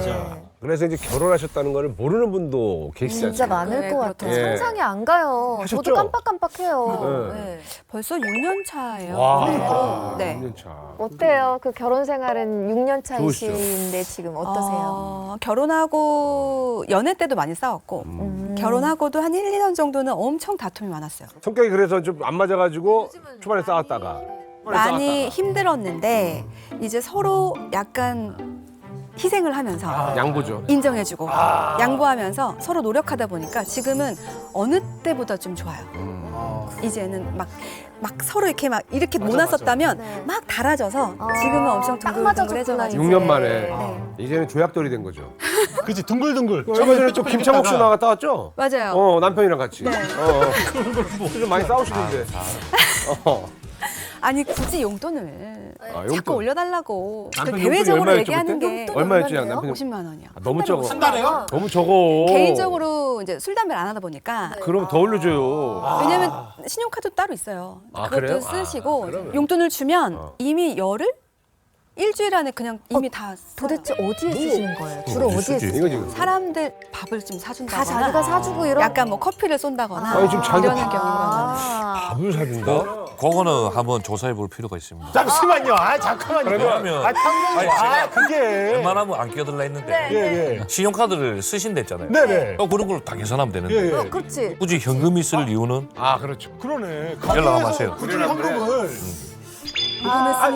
그래서 이제 결혼하셨다는 걸 모르는 분도 계시지 진짜 않습니까? 많을 것 같아요. 예. 상상이 안 가요. 하셨죠? 저도 깜빡깜빡해요. 네. 네. 벌써 6년 차예요. 와. 네. 6년 차. 어때요? 그 결혼 생활은 6년 좋으시죠? 차이신데 지금 어떠세요? 결혼하고 연애 때도 많이 싸웠고 결혼하고도 한 1, 2년 정도는 엄청 다툼이 많았어요. 성격이 그래서 좀 안 맞아가지고 초반에 싸웠다가. 많이 힘들었는데 이제 서로 약간 희생을 하면서 양보죠. 인정해주고 양보하면서 서로 노력하다 보니까 지금은 어느 때보다 좀 좋아요. 이제는 막 서로 이렇게 못 났었다면 네. 막 달아져서 지금은 엄청 딱 둥글둥글해져가지고 맞아줬구나, 6년 만에. 네. 이제는 조약돌이 된 거죠. 그치 둥글둥글. 얼마 전에 또 김창옥 씨 나갔다 왔죠? 맞아요. 남편이랑 같이. 네. 좀 많이 싸우시던데. 아니 굳이 용돈을 용돈. 자꾸 올려달라고 그 남편 대외적으로 용돈이 얘기하는 얼마였죠, 게 얼마였지, 남편? 50만 원이요. 너무 적어. 한 달에요? 너무 적어. 개인적으로 이제 술 담배를 안 하다 보니까 그럼 더 올려줘요. 왜냐면 신용카드 따로 있어요. 아, 그것도 그래요? 쓰시고 그러면. 용돈을 주면 이미 열흘? 일주일 안에 그냥 이미 다 도대체 어디에 쓰시는 거예요? 주로 어디에 쓰세요? 이거 지금. 사람들 밥을 좀 사준다거나 다 자기가 사주고 이런. 약간 뭐 커피를 쏜다거나 아니, 지금 자기가 이러는 경우가 많아요. 밥을 사준다? 그거는 한번 조사해 볼 필요가 있습니다. 잠시만요. 아, 잠깐만요. 왜냐면 탐정이 그게. 웬만하면 안 끼어들라 했는데 예. 신용카드를 쓰신댔잖아요. 네네. 그런 걸 다 계산하면 되는데 예. 그렇지. 굳이 현금이 쓸 이유는 그렇죠. 그러네. 연락 한번 하세요. 굳이 현금을.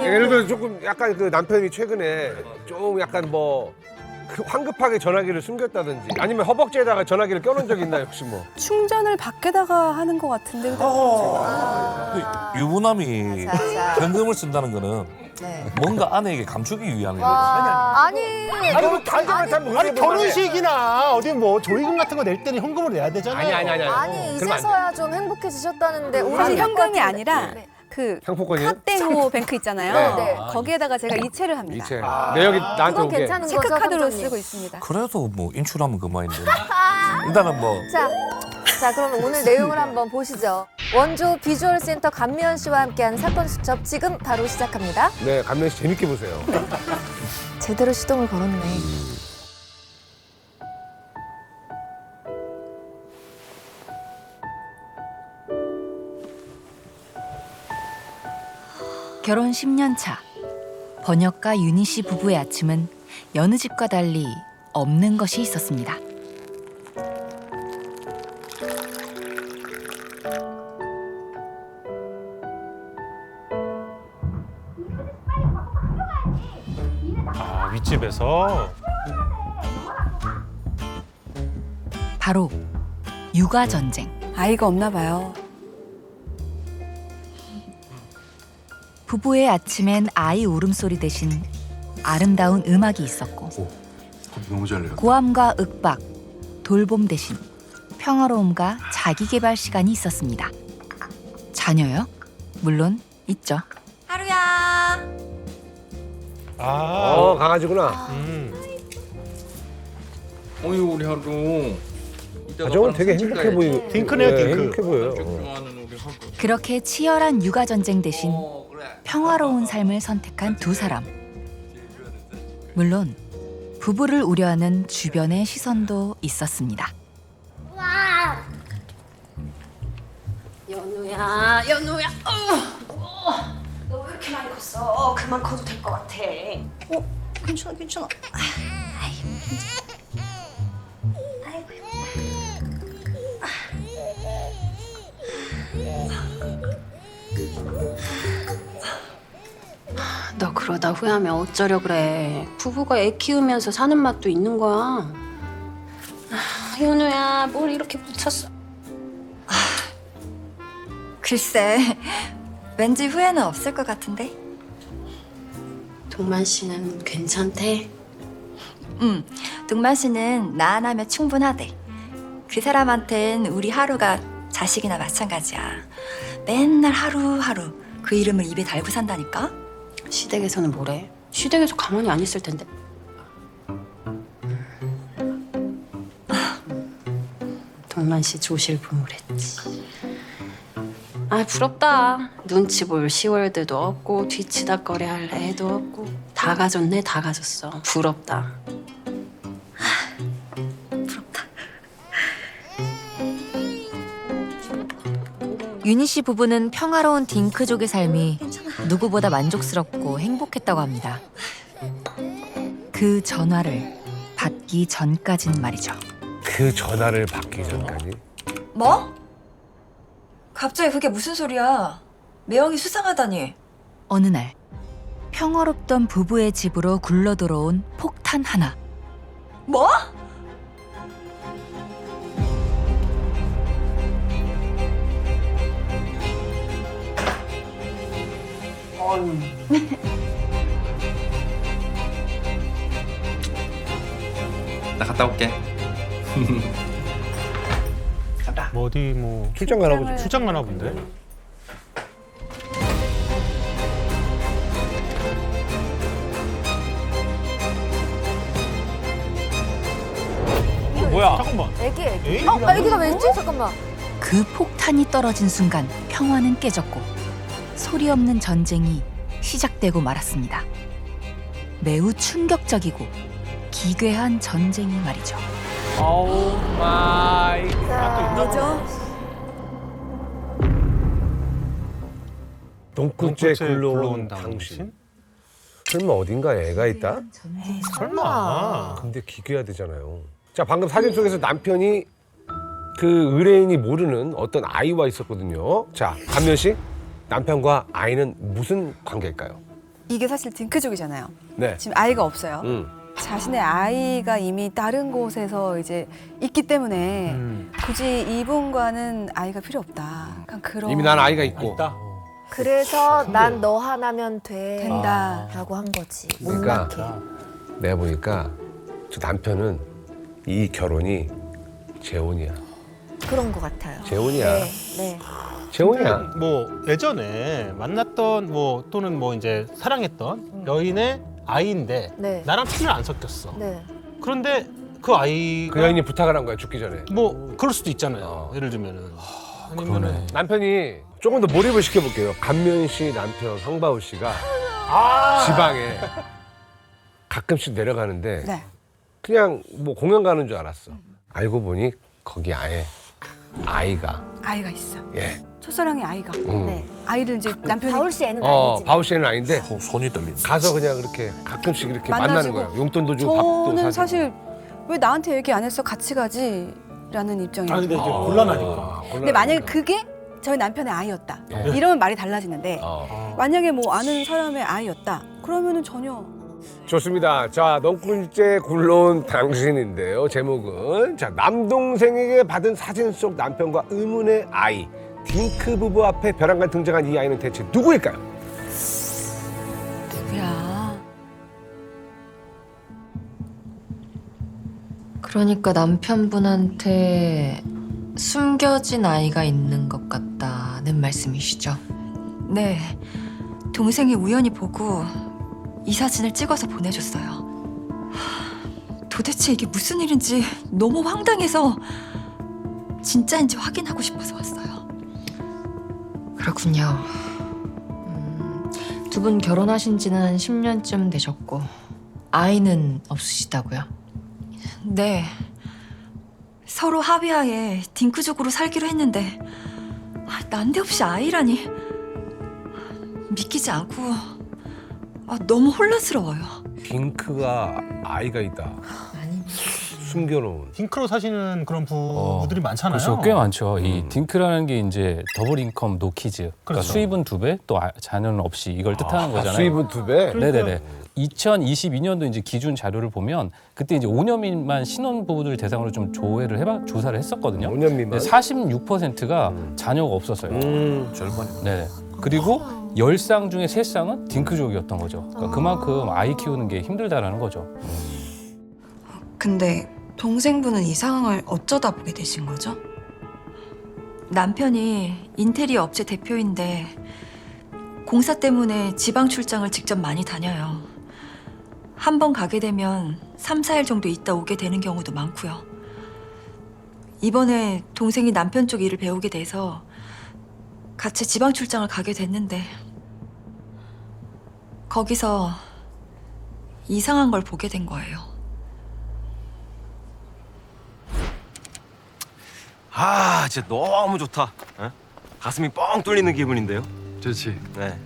예를 들어 조금 약간 그 남편이 최근에 좀 약간 그 황급하게 전화기를 숨겼다든지 아니면 허벅지에다가 전화기를 껴놓은 적 있나요 혹시 뭐? 충전을 밖에다가 하는 것 같은데 유부남이 현금을 쓴다는 거는 뭔가 아내에게 감추기 위한 거예요. 아니. 아니 결혼식이나 어디 뭐 조의금 같은 거 낼 때는 현금을 내야 되잖아요. 아니 이제서야 좀 행복해지셨다는데 사실 현금이 아니라 그 상품권이요? 핫땡호 뱅크 있잖아요. 네. 거기에다가 제가 이체를 합니다. 이체. 내역이 나한테 그건 오게. 괜찮은 거죠, 체크카드로 탐정님? 쓰고 있습니다. 그래도 뭐 인출하면 그만인데. 일단은 뭐 자, 그럼 오늘 내용을 한번 보시죠. 원조 비주얼 센터 감미연 씨와 함께한 사건 수첩 지금 바로 시작합니다. 네, 감면 씨 재밌게 보세요. 제대로 시동을 걸었네. 결혼 10년 차 번역가 윤희 씨 부부의 아침은 여느 집과 달리 없는 것이 있었습니다. 윗집에서. 바로 육아 전쟁. 아이가 없나 봐요. 부부의 아침엔 아이 울음소리 대신 아름다운 음악이 있었고 너무 잘 내요. 고함과 윽박, 돌봄 대신 평화로움과 자기개발 시간이 있었습니다. 자녀요? 물론 있죠. 하루야. 강아지구나. 어이 우리 하루. 가정은 되게 행복해 보이고. 딩크네요, 딩크. 행복해 보여요. 그렇게 치열한 육아 전쟁 대신 평화로운 삶을 선택한 두 사람. 물론 부부를 우려하는 주변의 시선도 있었습니다. 연우야, 연우야. 너 왜 이렇게 많이 컸어? 그만 커도 될 것 같아. 괜찮아, 괜찮아. 너 그러다 후회하면 어쩌려 그래. 부부가 애 키우면서 사는 맛도 있는 거야. 연우야, 뭘 이렇게 묻혔어? 글쎄, 왠지 후회는 없을 것 같은데. 동만 씨는 괜찮대? 동만 씨는 나 하나면 충분하대. 그 사람한텐 우리 하루가 자식이나 마찬가지야. 맨날 하루하루 그 이름을 입에 달고 산다니까. 시댁에서는 뭐래? 시댁에서 가만히 안 있을 텐데. 동만 씨 조실 부물했지. 아, 부럽다. 눈치 볼 시월드도 없고 뒤치다거리 할 애도 없고 다 가졌네, 다 가졌어. 부럽다. 윤희 씨 부부는 평화로운 딩크족의 삶이 누구보다 만족스럽고 행복했다고 합니다. 그 전화를 받기 전까진 말이죠. 그 전화를 받기 전까지? 뭐? 갑자기 그게 무슨 소리야? 매형이 수상하다니. 어느 날 평화롭던 부부의 집으로 굴러들어온 폭탄 하나. 뭐? 나 갔다 올게. 뭐 어디 뭐 출장 가나 보지. 출장 가나 본데. 뭐야? 잠깐만. 애기. 에이? 애기가 왜 있지? 잠깐만. 그 폭탄이 떨어진 순간 평화는 깨졌고 소리 없는 전쟁이 시작되고 말았습니다. 매우 충격적이고 기괴한 전쟁이 말이죠. 오 마이 뭐죠? 동굴째 굴러온 당신? 설마 어딘가에 애가 있다? 설마. 근데 기괴하대잖아요. 자, 방금 사진 속에서 남편이 그 의뢰인이 모르는 어떤 아이와 있었거든요. 자, 감면 씨, 남편과 아이는 무슨 관계일까요? 이게 사실 딩크족이잖아요. 네. 지금 아이가 없어요. 자신의 아이가 이미 다른 곳에서 이제 있기 때문에 굳이 이분과는 아이가 필요 없다. 약간 그런. 이미 난 아이가 있고. 그래서 난 너 하나면 된다. 라고 한 거지. 그러니까 내가 보니까 저 남편은 이 결혼이 재혼이야. 그런 것 같아요. 재혼이야. 네. 네. 재혼이야. 뭐 예전에 만났던 뭐 또는 뭐 이제 사랑했던 여인의 아이인데 네. 나랑 피는 안 섞였어. 네. 그런데 그 아이가 그 여인이 부탁을 한 거야, 죽기 전에. 뭐 그럴 수도 있잖아요. 예를 들면은 아니면은 남편이 조금 더 몰입을 시켜볼게요. 감면 씨 남편 황바우 씨가 지방에 가끔씩 내려가는데 네. 그냥 뭐 공연 가는 줄 알았어. 알고 보니 거기 아예 아이가. 아이가 있어. 예. 첫사랑의 아이가. 네. 아이를 이제 남편이 바울 씨 애는 아니지. 바우 씨는 아닌데 손이 떨린다. 가서 그냥 그렇게 가끔씩 이렇게 만나는 만나시고. 거예요. 용돈도 주고 밥도 저는 사주고. 사실 왜 나한테 얘기 안 했어? 같이 가지? 라는 입장이에요. 아니 근데 이제 곤란하니까. 근데 만약에 그게 저희 남편의 아이였다. 네. 이러면 말이 달라지는데 만약에 뭐 아는 사람의 아이였다. 그러면은 전혀 좋습니다. 자, 넝쿨째 굴러온 당신인데요. 제목은 자, 남동생에게 받은 사진 속 남편과 의문의 아이. 딩크 부부 앞에 벼랑간 등장한 이 아이는 대체 누구일까요? 누구야? 그러니까 남편분한테 숨겨진 아이가 있는 것 같다는 말씀이시죠? 네. 동생이 우연히 보고 이 사진을 찍어서 보내줬어요. 도대체 이게 무슨 일인지 너무 황당해서 진짜인지 확인하고 싶어서 왔어요. 그렇군요. 두 분 결혼하신 지는 한 10년쯤 되셨고 아이는 없으시다고요? 네. 서로 합의하에 딩크족으로 살기로 했는데 난데없이 아이라니 믿기지 않고 너무 혼란스러워요. 딩크가 아이가 있다. 숨겨놓은. 딩크로 사시는 그런 부부들이 많잖아요. 그렇죠. 꽤 많죠. 이 딩크라는 게 이제 더블 인컴 노 키즈. 그러니까 그렇죠. 수입은 2배, 또 자녀는 없이 이걸 뜻하는 거잖아요. 수입은 2배? 네네네. 2022년도 이제 기준 자료를 보면 그때 이제 5년 미만 신혼 부부들 대상으로 좀 조사를 했었거든요. 5년 미만. 46%가 자녀가 없었어요. 절반. 네. 그리고 10쌍 중에 3쌍은 딩크족이었던 거죠. 그러니까 그만큼 아이 키우는 게 힘들다라는 거죠. 근데 동생분은 이 상황을 어쩌다 보게 되신 거죠? 남편이 인테리어 업체 대표인데 공사 때문에 지방 출장을 직접 많이 다녀요. 한 번 가게 되면 3, 4일 정도 있다 오게 되는 경우도 많고요. 이번에 동생이 남편 쪽 일을 배우게 돼서 같이 지방 출장을 가게 됐는데 거기서 이상한 걸 보게 된 거예요. 아, 진짜 너무 좋다. 어? 가슴이 뻥 뚫리는 기분인데요. 좋지. 네.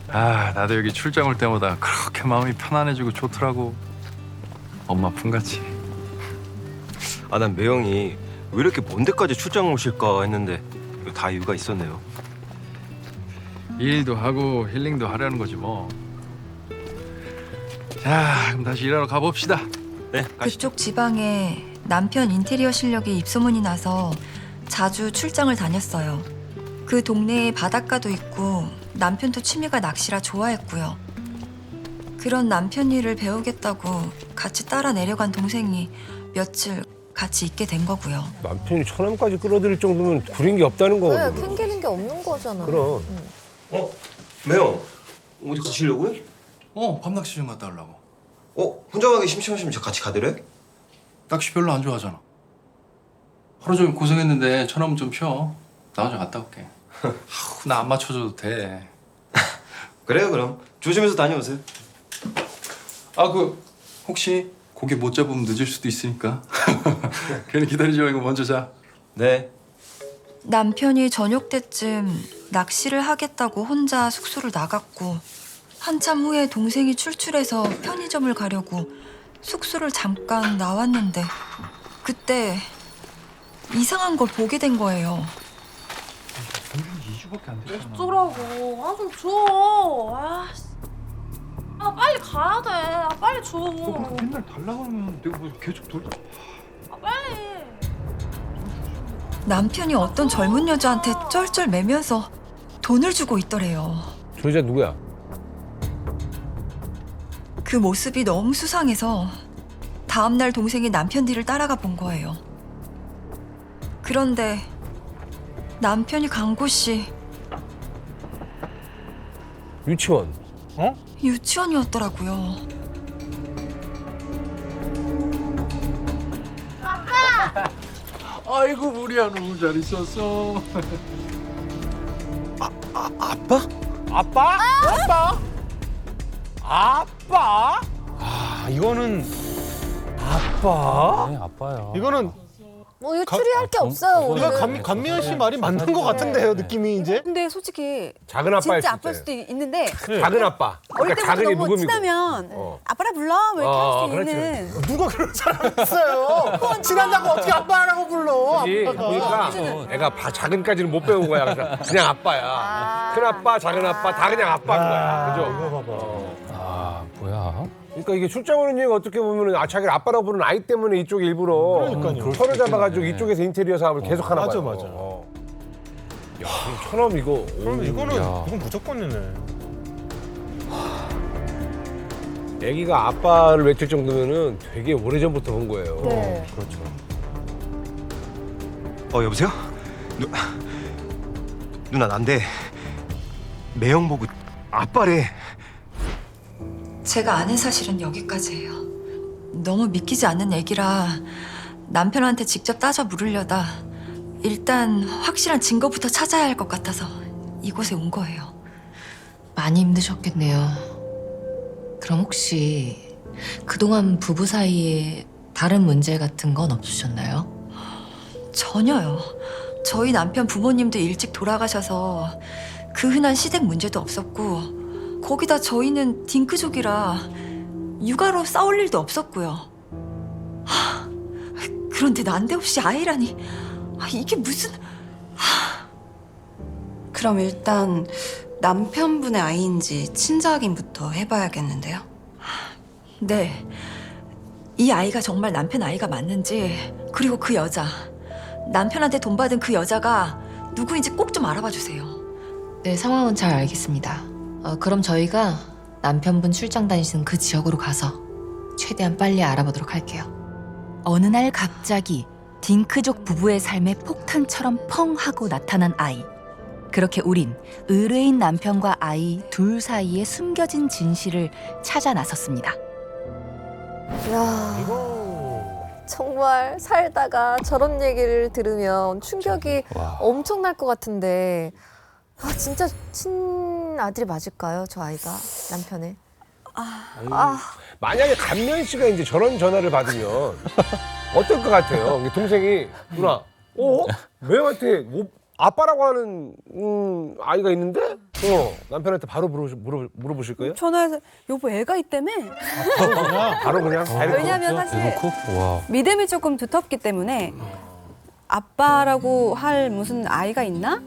아, 나도 여기 출장 올 때마다 그렇게 마음이 편안해지고 좋더라고. 엄마 품같이. 아, 난 매형이 왜 이렇게 먼 데까지 출장 오실까 했는데 다 이유가 있었네요. 일도 하고 힐링도 하려는 거지 뭐. 자, 그럼 다시 일하러 가봅시다. 네, 그쪽 지방에 남편 인테리어 실력이 입소문이 나서 자주 출장을 다녔어요. 그 동네에 바닷가도 있고 남편도 취미가 낚시라 좋아했고요. 그런 남편 일을 배우겠다고 같이 따라 내려간 동생이 며칠 같이 있게 된 거고요. 남편이 처남까지 끌어들일 정도면 구린 게 없다는 왜 거거든. 캥기는 게 없는 거잖아. 그럼. 매형, 어디 가시려고요? 밤낚시 좀 갔다 오려고. 혼자 가기 심심하시면 저 같이 가드래? 낚시 별로 안 좋아하잖아. 하루 종일 고생했는데 처남은 좀 쉬어. 나 혼자 갔다 올게. 나 안 맞춰줘도 돼. 그래요, 그럼. 조심해서 다녀오세요. 아, 혹시 고기 못 잡으면 늦을 수도 있으니까. 괜히 기다리지 말고 먼저 자. 네. 남편이 저녁 때쯤 낚시를 하겠다고 혼자 숙소를 나갔고 한참 후에 동생이 출출해서 편의점을 가려고 숙소를 잠깐 나왔는데 그때 이상한 걸 보게 된 거예요. 2주밖에 안 됐잖아. 어쩌라고. 아, 좀 줘. 아, 빨리 가야 돼. 아, 빨리 줘. 맨날 달라고 하면 내가 뭐 계속 돌려. 아, 빨리. 남편이 어떤 젊은 여자한테 쩔쩔 매면서 돈을 주고 있더래요. 저 여자 누구야? 그 모습이 너무 수상해서 다음날 동생이 남편 뒤를 따라가 본 거예요. 그런데 남편이 간 곳이 유치원. 유치원이었더라고요. 아이고 우리야 너무 잘 있었어. 아빠? 아빠? 아빠? 아빠? 이거는 아빠? 네, 아빠야. 이거는 뭐 이거 추리할 게 없어요. 이거 오늘. 감미연 씨 말이 맞는 것 같은데요, 느낌이 이제. 근데 솔직히 작은 아빠일 진짜 수 아빠일 있대. 수도 있는데 작은 아빠. 어릴 그러니까 때부터 작은이 너무 누구미고. 친하면 아빠라 불러 뭐 이렇게 할 수 있는. 누가 그런 사람 있어요? 친하다고 어떻게 아빠라고 불러? 그러니까 애가 작은까지는 못 배운 거야. 그냥 아빠야. 큰 아빠, 작은 아빠 다 그냥 아빠인 거야. 그죠? 이거 봐봐. 뭐야? 그러니까 이게 출장 오는 이유가 어떻게 보면 자기를 아빠라고 부르는 아이 때문에 이쪽 일부러 그러니까요. 털을 잡아가지고 이쪽에서 인테리어 사업을 계속 하나 맞아, 봐요. 맞아. 야, 그럼 1,000원 이거. 그럼 이거는 야. 이건 무조건이네. 애기가 아빠를 외칠 정도면은 되게 오래전부터 본 거예요. 네. 그렇죠. 여보세요? 누나 난데 매형 보고 아빠래. 제가 아는 사실은 여기까지예요. 너무 믿기지 않는 얘기라 남편한테 직접 따져 물으려다 일단 확실한 증거부터 찾아야 할 것 같아서 이곳에 온 거예요. 많이 힘드셨겠네요. 그럼 혹시 그동안 부부 사이에 다른 문제 같은 건 없으셨나요? 전혀요. 저희 남편 부모님도 일찍 돌아가셔서 그 흔한 시댁 문제도 없었고 거기다 저희는 딩크족이라 육아로 싸울 일도 없었고요. 그런데 난데없이 아이라니 이게 무슨... 그럼 일단 남편분의 아이인지 친자 확인부터 해봐야겠는데요. 네. 이 아이가 정말 남편 아이가 맞는지 그리고 그 여자 남편한테 돈 받은 그 여자가 누구인지 꼭 좀 알아봐 주세요. 네, 상황은 잘 알겠습니다. 그럼 저희가 남편분 출장 다니시는 그 지역으로 가서 최대한 빨리 알아보도록 할게요. 어느 날 갑자기 딩크족 부부의 삶에 폭탄처럼 펑 하고 나타난 아이. 그렇게 우린 의뢰인 남편과 아이 둘 사이에 숨겨진 진실을 찾아 나섰습니다. 야, 정말 살다가 저런 얘기를 들으면 충격이 엄청날 것 같은데 진짜 친아들이 맞을까요? 저 아이가 남편의? 만약에 감면 씨가 이제 저런 전화를 받으면 어떨 것 같아요? 동생이 누나, 매형한테 아빠라고 하는 아이가 있는데 남편한테 바로 물어보실 거예요? 전화해서 여보 애가 있다며? 바로 그냥 다이렉트. 왜냐면 사실 와. 믿음이 조금 두텁기 때문에 아빠라고 할 무슨 아이가 있나?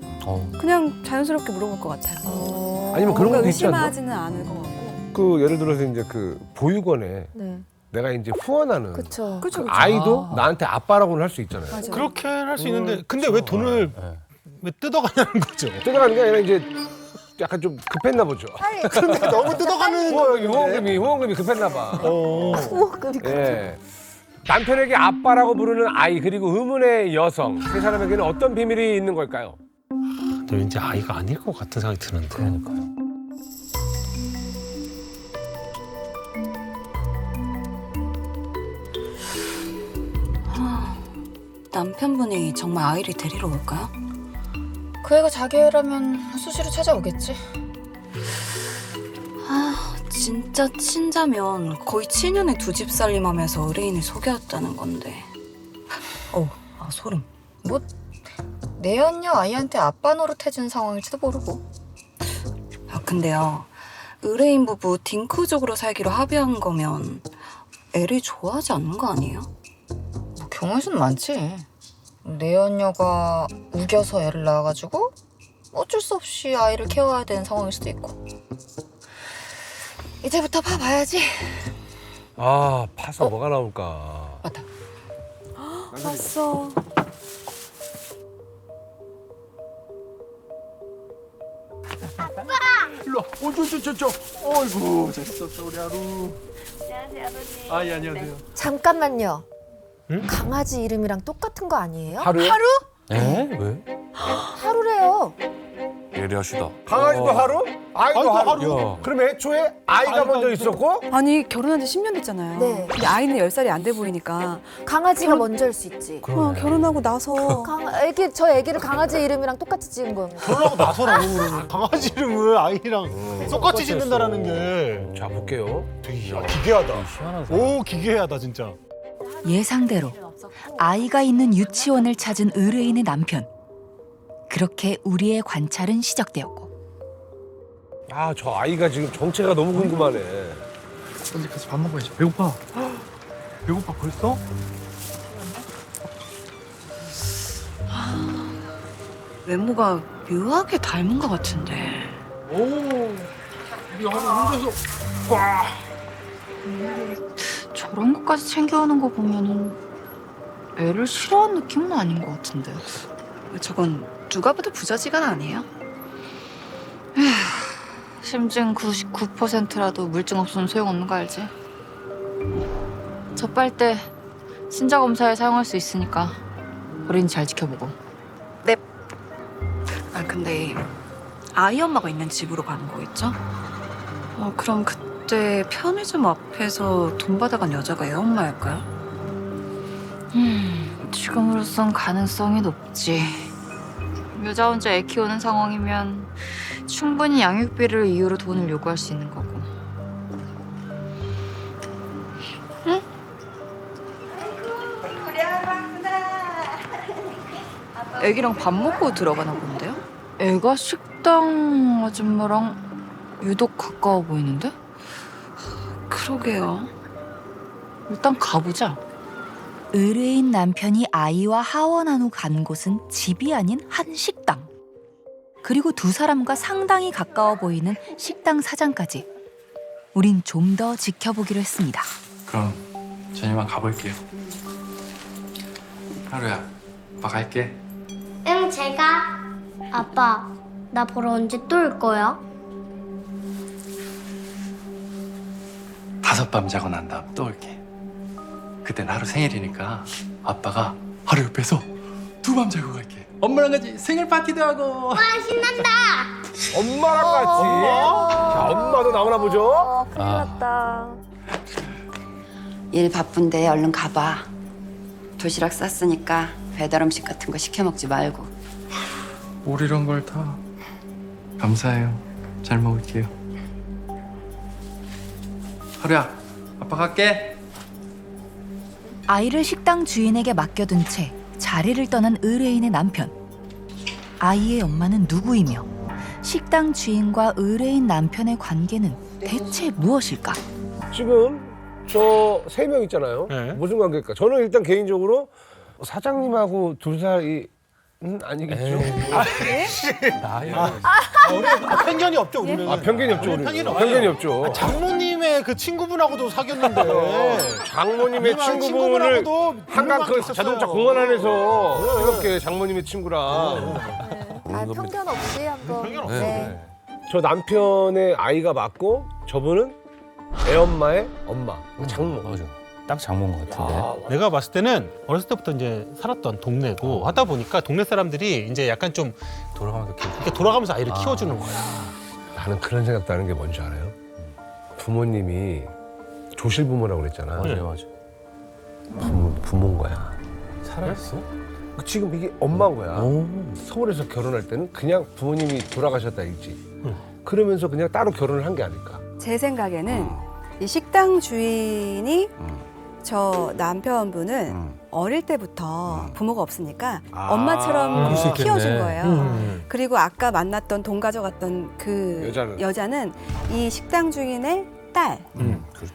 그냥 자연스럽게 물어볼 것 같아요. 아니면 그런 것도 있지 않나? 의심하지는 않을 것 같고. 그 예를 들어서 이제 그 보육원에 네. 내가 이제 후원하는 그쵸. 그 아이도 나한테 아빠라고는 할 수 있잖아요. 맞아요. 그렇게 할 수 있는데 근데 왜 돈을 왜 뜯어가냐는 거죠. 뜯어가는 게 아니라 이제 약간 좀 급했나 보죠. 근데 너무 뜯어가는 후원금이 급했나 봐. 후원금이 예. 남편에게 아빠라고 부르는 아이 그리고 의문의 여성 세 사람에게는 어떤 비밀이 있는 걸까요? 근데 왠지 아이가 아닐 것 같은 생각이 드는데. 그러니까요. 남편분이 정말 아이를 데리러 올까요? 그 애가 자기 애라면 수시로 찾아오겠지. 진짜 친자면 거의 7년의 두 집 살림하면서 의뢰인을 속였다는 건데. 소름. 뭐 내연녀 아이한테 아빠 노릇해준 상황일지도 모르고. 근데요. 의뢰인 부부 딩크족으로 살기로 합의한 거면 애를 좋아하지 않는 거 아니에요? 경우의 수는 많지. 내연녀가 우겨서 애를 낳아가지고 어쩔 수 없이 아이를 케어해야 되는 상황일 수도 있고. 이제부터 봐봐야지. 파서 뭐가 나올까? 봤어. 일로 와. 어이구 잘 있었어 우리 하루. 안녕하세요 아버지. 예, 안녕하세요. 잠깐만요. 강아지 이름이랑 똑같은 거 아니에요? 하루요? 에? 왜? 하루래요. 예리하시다. 강아지도 하루? 아이도 하루? 야. 그럼 애초에 아이가 먼저 있었고? 아니 결혼한 지 10년 됐잖아요. 네. 근데 아이는 10살이 안 돼 보이니까 강아지가 먼저일 수 있지. 결혼하고 나서 저 애기를 강아지 이름이랑 똑같이 지은 거예요. 결혼하고 나서라고 그러는 강아지 이름을 아이랑 똑같이 짓는다라는 게 자 볼게요. 되게 기괴하다. 오 기괴하다 진짜. 예상대로 아이가 있는 유치원을 찾은 의뢰인의 남편. 그렇게 우리의 관찰은 시작되었고 저 아이가 지금 정체가 너무 궁금하네. 언제 가서 밥 먹어야지. 배고파. 배고파 벌써? 외모가 묘하게 닮은 것 같은데. 오. 우리 하루 혼자서 저런 것까지 챙겨오는 거 보면은 애를 싫어하는 느낌은 아닌 것 같은데. 저건 누가 봐도 부자지간 아니에요? 에휴, 심증 99%라도 물증 없으면 소용없는 거 알지? 저 빨대 신자 검사에 사용할 수 있으니까 어린이 잘 지켜보고. 네. 아 근데 아이 엄마가 있는 집으로 가는 거겠죠? 그럼 그때 편의점 앞에서 돈 받아간 여자가 애 엄마일까요? 지금으로선 가능성이 높지. 여자 혼자 애 키우는 상황이면 충분히 양육비를 이유로 돈을 요구할 수 있는 거고. 응? 애기랑 밥 먹고 들어가나 본데요? 애가 식당 아줌마랑 유독 가까워 보이는데? 그러게요. 일단 가보자. 의뢰인 남편이 아이와 하원한 후 간 곳은 집이 아닌 한 식당. 그리고 두 사람과 상당히 가까워 보이는 식당 사장까지. 우린 좀 더 지켜보기로 했습니다. 그럼 전 이만 가볼게요. 하루야, 아빠 갈게. 응, 제가. 아빠, 나 보러 언제 또 올 거야? 5밤 자고 난 다음 또 올게. 그땐 하루 생일이니까 아빠가 하루 옆에서 2밤 자고 갈게. 엄마랑 같이 생일 파티도 하고. 와, 신난다. 엄마랑 같이. 자, 엄마도 나오나 보죠? 큰일 났다. 일 바쁜데 얼른 가봐. 도시락 쌌으니까 배달 음식 같은 거 시켜 먹지 말고. 뭘 이런 걸 다. 감사해요. 잘 먹을게요. 하루야, 아빠 갈게. 아이를 식당 주인에게 맡겨둔 채 자리를 떠난 의뢰인의 남편. 아이의 엄마는 누구이며 식당 주인과 의뢰인 남편의 관계는 대체 무엇일까? 지금 저 3명 있잖아요. 무슨 관계일까? 저는 일단 개인적으로 사장님하고 2살이 아니겠죠? 우리 편견이 없죠, 우리는. 편견이 없죠, 우리는. 편견이 편견이 없죠. 장모님의 그 친구분하고도 사귀었는데. 장모님의 친구분을 한강 그 자동차 공원 안에서 이렇게 장모님의 친구랑. 아, 편견 없이 한번. 네. 저 남편의 아이가 맞고 저분은 애 엄마의 엄마, 장모. 맞아. 딱 장모인 것 같은데. 내가 봤을 때는 어렸을 때부터 이제 살았던 동네고 하다 보니까 동네 사람들이 이제 약간 좀 돌아가면서 아이를 키워주는 거야. 나는 그런 생각도 하는 게 뭔지 알아요? 부모님이 조실부모라고 그랬잖아. 맞아. 부모인 거야. 살아있어? 지금 이게 엄마인 거야. 서울에서 결혼할 때는 그냥 부모님이 돌아가셨다 일찍. 그러면서 그냥 따로 결혼을 한 게 아닐까. 제 생각에는 이 식당 주인이 저 남편분은 어릴 때부터 부모가 없으니까 엄마처럼 그럴 수 있겠네. 키워준 거예요. 그리고 아까 만났던 돈 가져갔던 그 여자는? 이 식당 주인의 딸.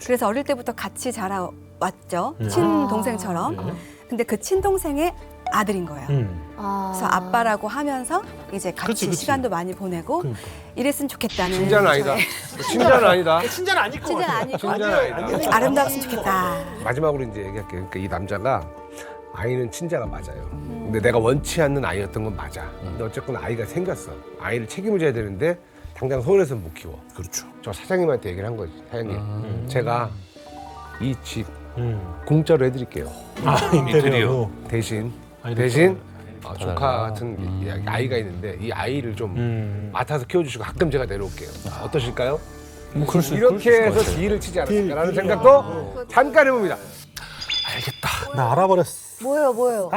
그래서 어릴 때부터 같이 자라왔죠. 친동생처럼. 근데 그 친동생의 아들인 거예요. 그래서 아빠라고 하면서 이제 같이 그치. 시간도 많이 보내고 이랬으면 좋겠다는. 친자는 아니다. 저의- 친자는 아니다. 친자는 아닐 것 친자는 같아. 아니고. 친자는 아니다. 아름다웠으면 좋겠다. 마지막으로 이제 얘기할게요. 그러니까 이 남자가 아이는 친자가 맞아요. 근데 내가 원치 않는 아이였던 건 맞아. 근데 어쨌건 아이가 생겼어. 아이를 책임을 져야 되는데 당장 서울에서는 못 키워. 그렇죠. 저 사장님한테 얘기를 한 거지. 사장님, 제가 이 집 공짜로 해드릴게요. 인테리어로. 대신 조카 같은 아이가 있는데 이 아이를 좀 맡아서 키워주시고 가끔 제가 내려올게요. 어떠실까요? 뭐 그럴 수 이렇게 있을 것 해서 같아요. 딜을 치지 않았을까라는 생각도 잠깐 해봅니다. 나 알아버렸어. 뭐예요?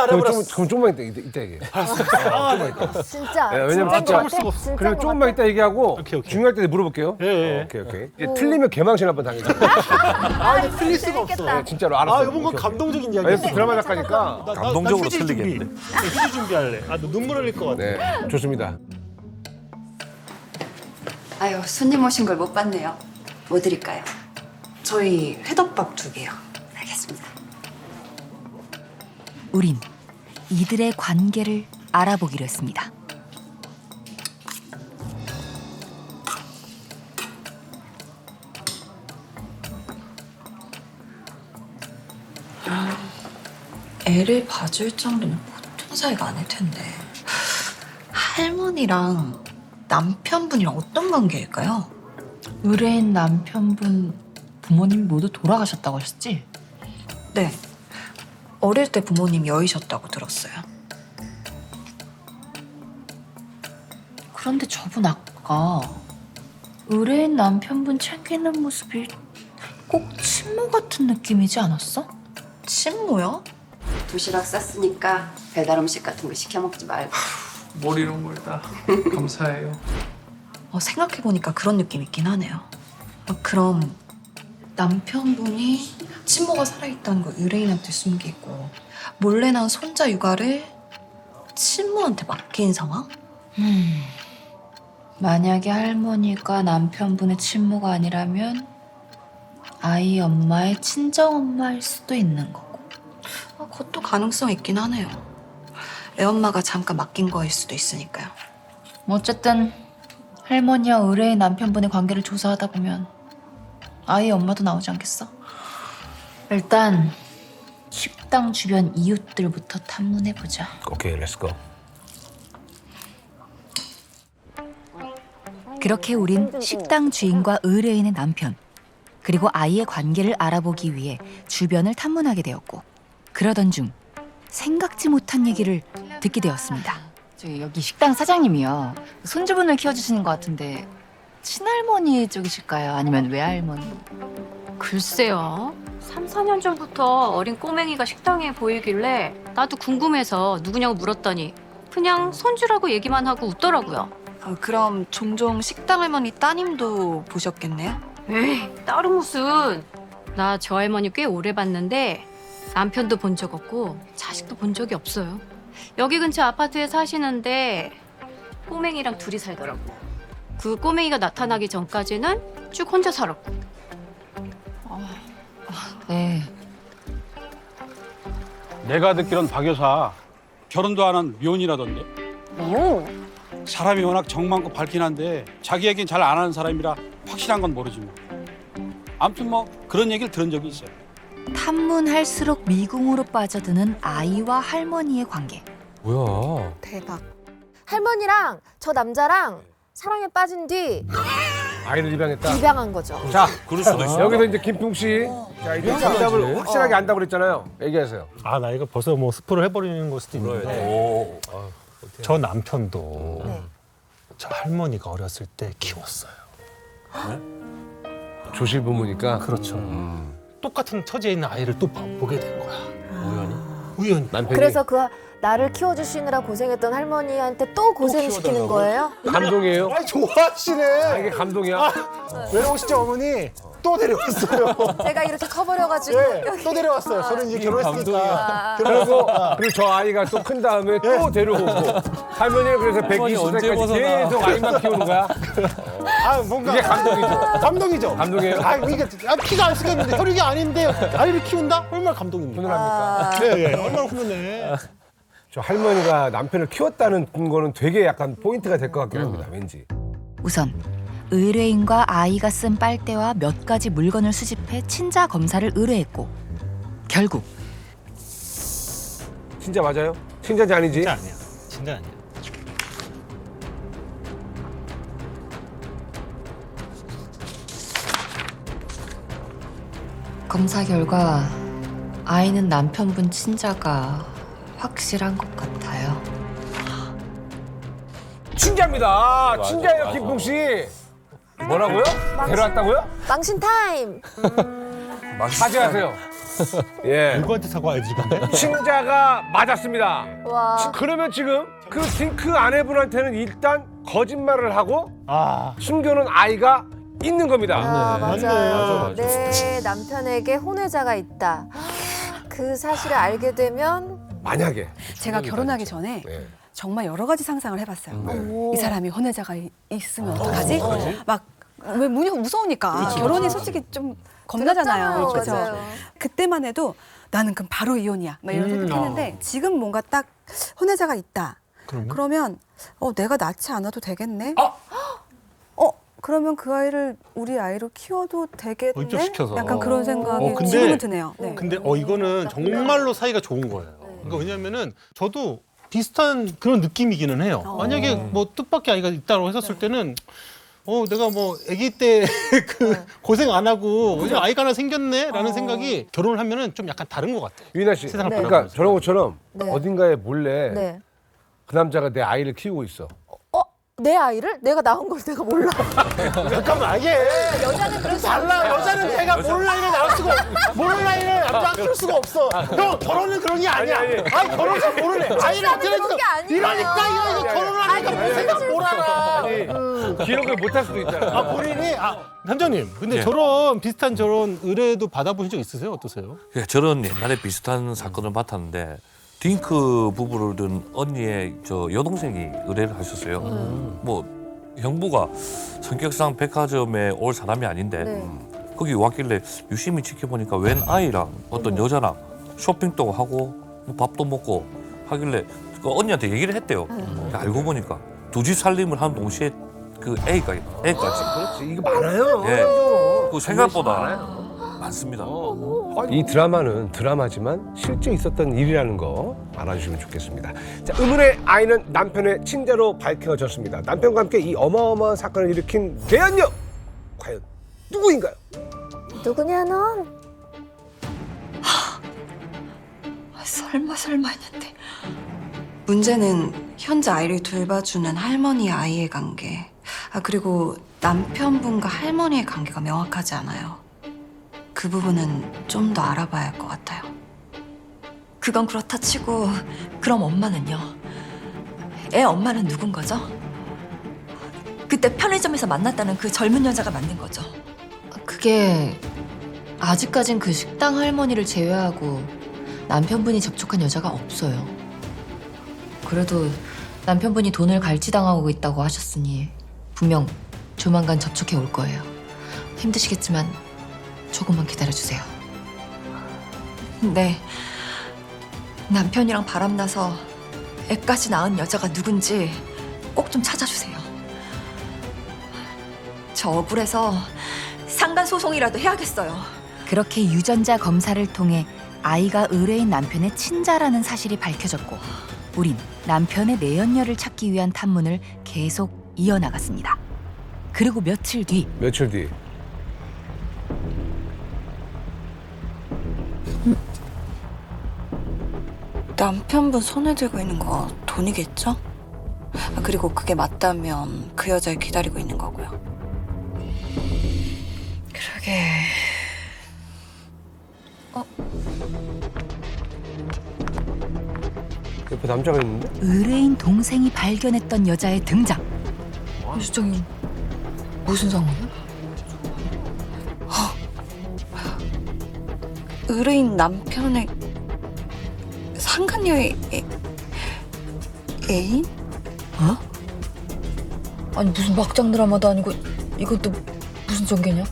그럼 조금만 이따 얘기해. 조금만 이따. 진짜. 왜냐면 진짜인 진짜 것 같아? 진짜인 그럼 것 조금만 이따 얘기하고 오케이. 중요할 때 물어볼게요. 예. 오케이. 이제 틀리면 개망신 한번 당해줘. 근데 틀릴 수가 없어. 네, 진짜로 알았어. 이번 건 감동적인 아니, 이야기였어. 드라마 작가니까 감동적으로 틀리겠는데. 휴지 준비할래. 너 눈물 흘릴 것 같아. 네, 좋습니다. 아유, 손님 오신 걸 못 봤네요. 뭐 드릴까요? 저희 회덮밥 2개요. 알겠습니다. 우린 이들의 관계를 알아보기로 했습니다. 애를 봐줄 정도는 보통 사이가 아닐 텐데. 할머니랑 남편분이랑 어떤 관계일까요? 의뢰인 남편분 부모님이 모두 돌아가셨다고 하셨지? 네. 어릴 때 부모님 여의셨다고 들었어요. 그런데 저분 아까 의뢰인 남편분 챙기는 모습이 꼭 친모 같은 느낌이지 않았어? 친모요? 도시락 쌌으니까 배달 음식 같은 거 시켜 먹지 말고. 뭘 이런 걸 다. 감사해요. 생각해보니까 그런 느낌 있긴 하네요. 그럼 남편분이 친모가 살아있다는 걸 의뢰인한테 숨기고 몰래 난 손자 육아를 친모한테 맡긴 상황? 만약에 할머니가 남편분의 친모가 아니라면 아이 엄마의 친정엄마일 수도 있는 거고. 그것도 가능성 있긴 하네요. 애엄마가 잠깐 맡긴 거일 수도 있으니까요. 어쨌든 할머니와 의뢰인 남편분의 관계를 조사하다 보면 아이 엄마도 나오지 않겠어? 일단 식당 주변 이웃들부터 탐문해보자. 오케이, 렛츠고. 그렇게 우린 식당 주인과 의뢰인의 남편 그리고 아이의 관계를 알아보기 위해 주변을 탐문하게 되었고, 그러던 중 생각지 못한 얘기를 듣게 되었습니다. 여기 식당 사장님이요. 손주분을 키워주시는 것 같은데 친할머니 쪽이실까요? 아니면 외할머니? 글쎄요. 3, 4년 전부터 어린 꼬맹이가 식당에 보이길래 나도 궁금해서 누구냐고 물었더니 그냥 손주라고 얘기만 하고 웃더라고요. 그럼 종종 식당 할머니 따님도 보셨겠네요? 에이, 따로 무슨. 나 저 할머니 꽤 오래 봤는데 남편도 본 적 없고 자식도 본 적이 없어요. 여기 근처 아파트에 사시는데 꼬맹이랑 둘이 살더라고. 그 꼬맹이가 나타나기 전까지는 쭉 혼자 살았고. 네. 내가 듣기론 박 여사 결혼도 안 한 미혼이라던데. 사람이 워낙 정 많고 밝긴 한데 자기 얘기는 잘 안 하는 사람이라 확실한 건 모르지 뭐. 아무튼 뭐 그런 얘기를 들은 적이 있어요. 탐문할수록 미궁으로 빠져드는 아이와 할머니의 관계. 뭐야? 대박. 할머니랑 저 남자랑 사랑에 빠진 뒤 아이를 입양했다. 입양한 거죠. 자, 그럴 수도 있어. 여기서 이제 김풍 씨. 자, 이제 정답을 확실하게 안다고 그랬잖아요. 얘기하세요. 아, 나 이거 벌써 뭐 스포를 해버리는 걸 수도 있는데 저 남편도 저 할머니가 어렸을 때 키웠어요. 조실 부모니까. 그렇죠. 똑같은 처지에 있는 아이를 또 보게 된 거야. 우연히. 남편이 그래서 그 나를 키워주시느라 고생했던 할머니한테 또 고생시키는 거예요? 감동이에요? 아니 좋아하시네. 이게 감동이야? 외로우시죠 어머니? 또 데려왔어요. 제가 이렇게 커버려가지고 네, 또 데려왔어요. 저는 이제 결혼했으니까. 그리고 저 아이가 또 큰 다음에 또 데려오고 할머니가 그래서 120세까지 계속 아이만 키우는 거야? 뭔가 이게 감동이죠. 감동이죠. 감동이에요? 이게 피가 안 쓰겠는데 혈육이 아닌데 아이를 키운다? 얼마나 감동입니까? 훈훈합니까? 네, 얼마나 훈훈해. 저 할머니가 남편을 키웠다는 거는 되게 약간 포인트가 될 것 같긴 합니다. 왠지. 우선 의뢰인과 아이가 쓴 빨대와 몇 가지 물건을 수집해 친자 검사를 의뢰했고, 결국 진짜 맞아요? 친자지 아니지? 진짜 아니야. 진짜 아니야. 검사 결과 아이는 남편분 친자가 확실한 것 같아요. 친자입니다. 친자예요, 김풍 씨. 뭐라고요? 데려왔다고요? 망신 타임. 사죄하세요. 예. 누구한테 사과해야지 근데? 친자가 맞았습니다. 와. 그러면 지금 그 딩크 아내분한테는 일단 거짓말을 하고 숨겨놓은 아이가 있는 겁니다. 맞아요. 내 남편에게 혼외자가 있다. 그 사실을 알게 되면 만약에 제가 결혼하기 전에 정말 여러 가지 상상을 해봤어요. 이 사람이 혼외자가 있으면 어떡하지? 막 왜 무서우니까. 결혼이 솔직히 좀 겁나잖아요. 두렵잖아요. 그죠? 맞아요. 그때만 해도 나는 그럼 바로 이혼이야. 막 이런 생각했는데 지금 뭔가 딱 혼외자가 있다. 그러면 내가 낳지 않아도 되겠네. 그러면 그 아이를 우리 아이로 키워도 되겠네? 월적시켜서. 약간 그런 생각이 근데- 지금은 드네요. 네. 근데 이거는 정말로 사이가 좋은 거예요. 그러니까 왜냐면은 저도 비슷한 그런 느낌이기는 해요. 만약에 뭐 뜻밖의 아이가 있다고 했었을 때는 내가 뭐 아기 때 그 고생 안 하고 그냥 아이가 하나 생겼네라는 생각이 결혼을 하면은 좀 약간 다른 것 같아요. 유인아 씨, 세상을 그러니까 바라보면서. 저런 것처럼 네. 어딘가에 몰래 네. 그 남자가 내 아이를 키우고 있어. 내 아이를? 내가 낳은 걸 내가 몰라. 잠깐만 이게 여자는 그럴 수 달라. 없어요. 여자는 내가 모를 나이를 낳을 수가 모를 나이를 남자가 키울 수가 없어. 형 결혼은 그런 게 아니야. 아니 결혼은 모르네. 아이를 어떻게 그런 게 아니에요. 이러니까 이거 결혼을 하니까 뭐 생각 못 알아. 아니, 기억을 못 할 수도 있잖아. 본인이 단장님 근데 예. 저런 비슷한 저런 의뢰도 받아보신 적 있으세요? 어떠세요? 예, 저는 옛날에 비슷한 사건을 맡았는데 딩크 부부를 둔 언니의 저 여동생이 의뢰를 하셨어요. 뭐 형부가 성격상 백화점에 올 사람이 아닌데 네. 거기 왔길래 유심히 지켜보니까 웬 아이랑 어떤 여자랑 쇼핑도 하고 뭐 밥도 먹고 하길래 그 언니한테 얘기를 했대요. 알고 보니까 두 집 살림을 한 동시에 그 애까지. 그렇지, 이거 많아요. 예, 그 생각보다 많습니다. 이 드라마는 드라마지만 실제 있었던 일이라는 거 알아주시면 좋겠습니다. 자, 의문의 아이는 남편의 친자로 밝혀졌습니다. 남편과 함께 이 어마어마한 사건을 일으킨 대안녀 과연 누구인가요? 누구냐 넌? 설마 했는데. 문제는 현재 아이를 돌봐주는 할머니와 아이의 관계. 그리고 남편분과 할머니의 관계가 명확하지 않아요. 그 부분은 좀 더 알아봐야 할 것 같아요. 그건 그렇다 치고 그럼 엄마는요? 애 엄마는 누군 거죠? 그때 편의점에서 만났다는 그 젊은 여자가 맞는 거죠? 그게 아직까진 그 식당 할머니를 제외하고 남편분이 접촉한 여자가 없어요. 그래도 남편분이 돈을 갈취당하고 있다고 하셨으니 분명 조만간 접촉해 올 거예요. 힘드시겠지만 조금만 기다려주세요. 네. 남편이랑 바람나서 애까지 낳은 여자가 누군지 꼭 좀 찾아주세요. 저 억울해서 상간소송이라도 해야겠어요. 그렇게 유전자 검사를 통해 아이가 의뢰인 남편의 친자라는 사실이 밝혀졌고 우린 남편의 내연녀를 찾기 위한 탐문을 계속 이어나갔습니다. 그리고 며칠 뒤 남편분 손에 들고 있는 거 돈이겠죠? 그리고 그게 맞다면 그 여자를 기다리고 있는 거고요. 그러게. 옆에 남자가 있는데? 의뢰인 동생이 발견했던 여자의 등장. 수정이 무슨 상황이야? 의뢰인 남편의 상간녀의 애인? 아니 무슨 막장 드라마도 아니고 이것도 무슨 전개냐?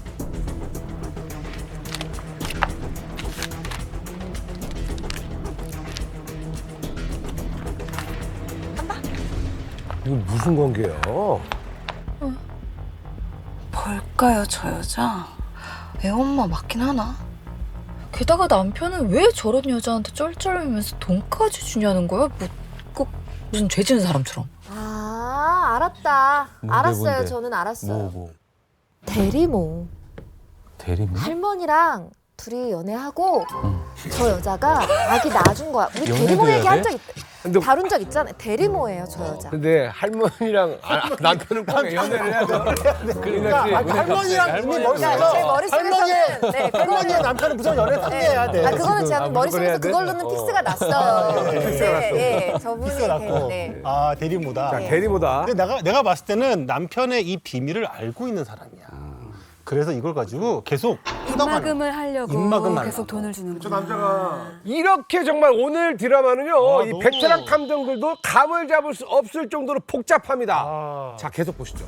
이거 무슨 관계야? 뭘까요, 저 여자? 애 엄마 맞긴 하나? 게다가 남편은 왜 저런 여자한테 쩔쩔매면서 돈까지 주냐는 거야? 뭐 꼭 무슨 죄 지은 사람처럼. 아, 알았다. 알았어요. 뭔데? 저는 알았어요. 뭐. 대리모. 대리모? 할머니랑 둘이 연애하고 저 여자가 아기 낳아준 거야. 우리 연애도 대리모 해야 얘기한 돼? 적 다룬 적 있잖아요. 대리모예요, 저 여자. 근데 할머니랑 남편은 꼭 연애를 해야 돼. 그러니까 할머니랑 이미 머릿속에서 제 머릿속에서는 네, 할머니의 남편은 무조건 연애 상대해야 돼. 그거는 제가 머릿속에서 그걸로는 픽스가 났어요. 픽스가 났고. 예, 저분이 픽스가 났고. 네. 아 대리모다. 자, 대리모다. 근데 내가 봤을 때는 남편의 이 비밀을 알고 있는 사람이야. 그래서 이걸 가지고 계속 입막음을 하려고 입막음 하려고. 계속 돈을 주는 거야. 남자가 이렇게 정말 오늘 드라마는요. 이 너무- 베테랑 탐정들도 감을 잡을 수 없을 정도로 복잡합니다. 자, 계속 보시죠.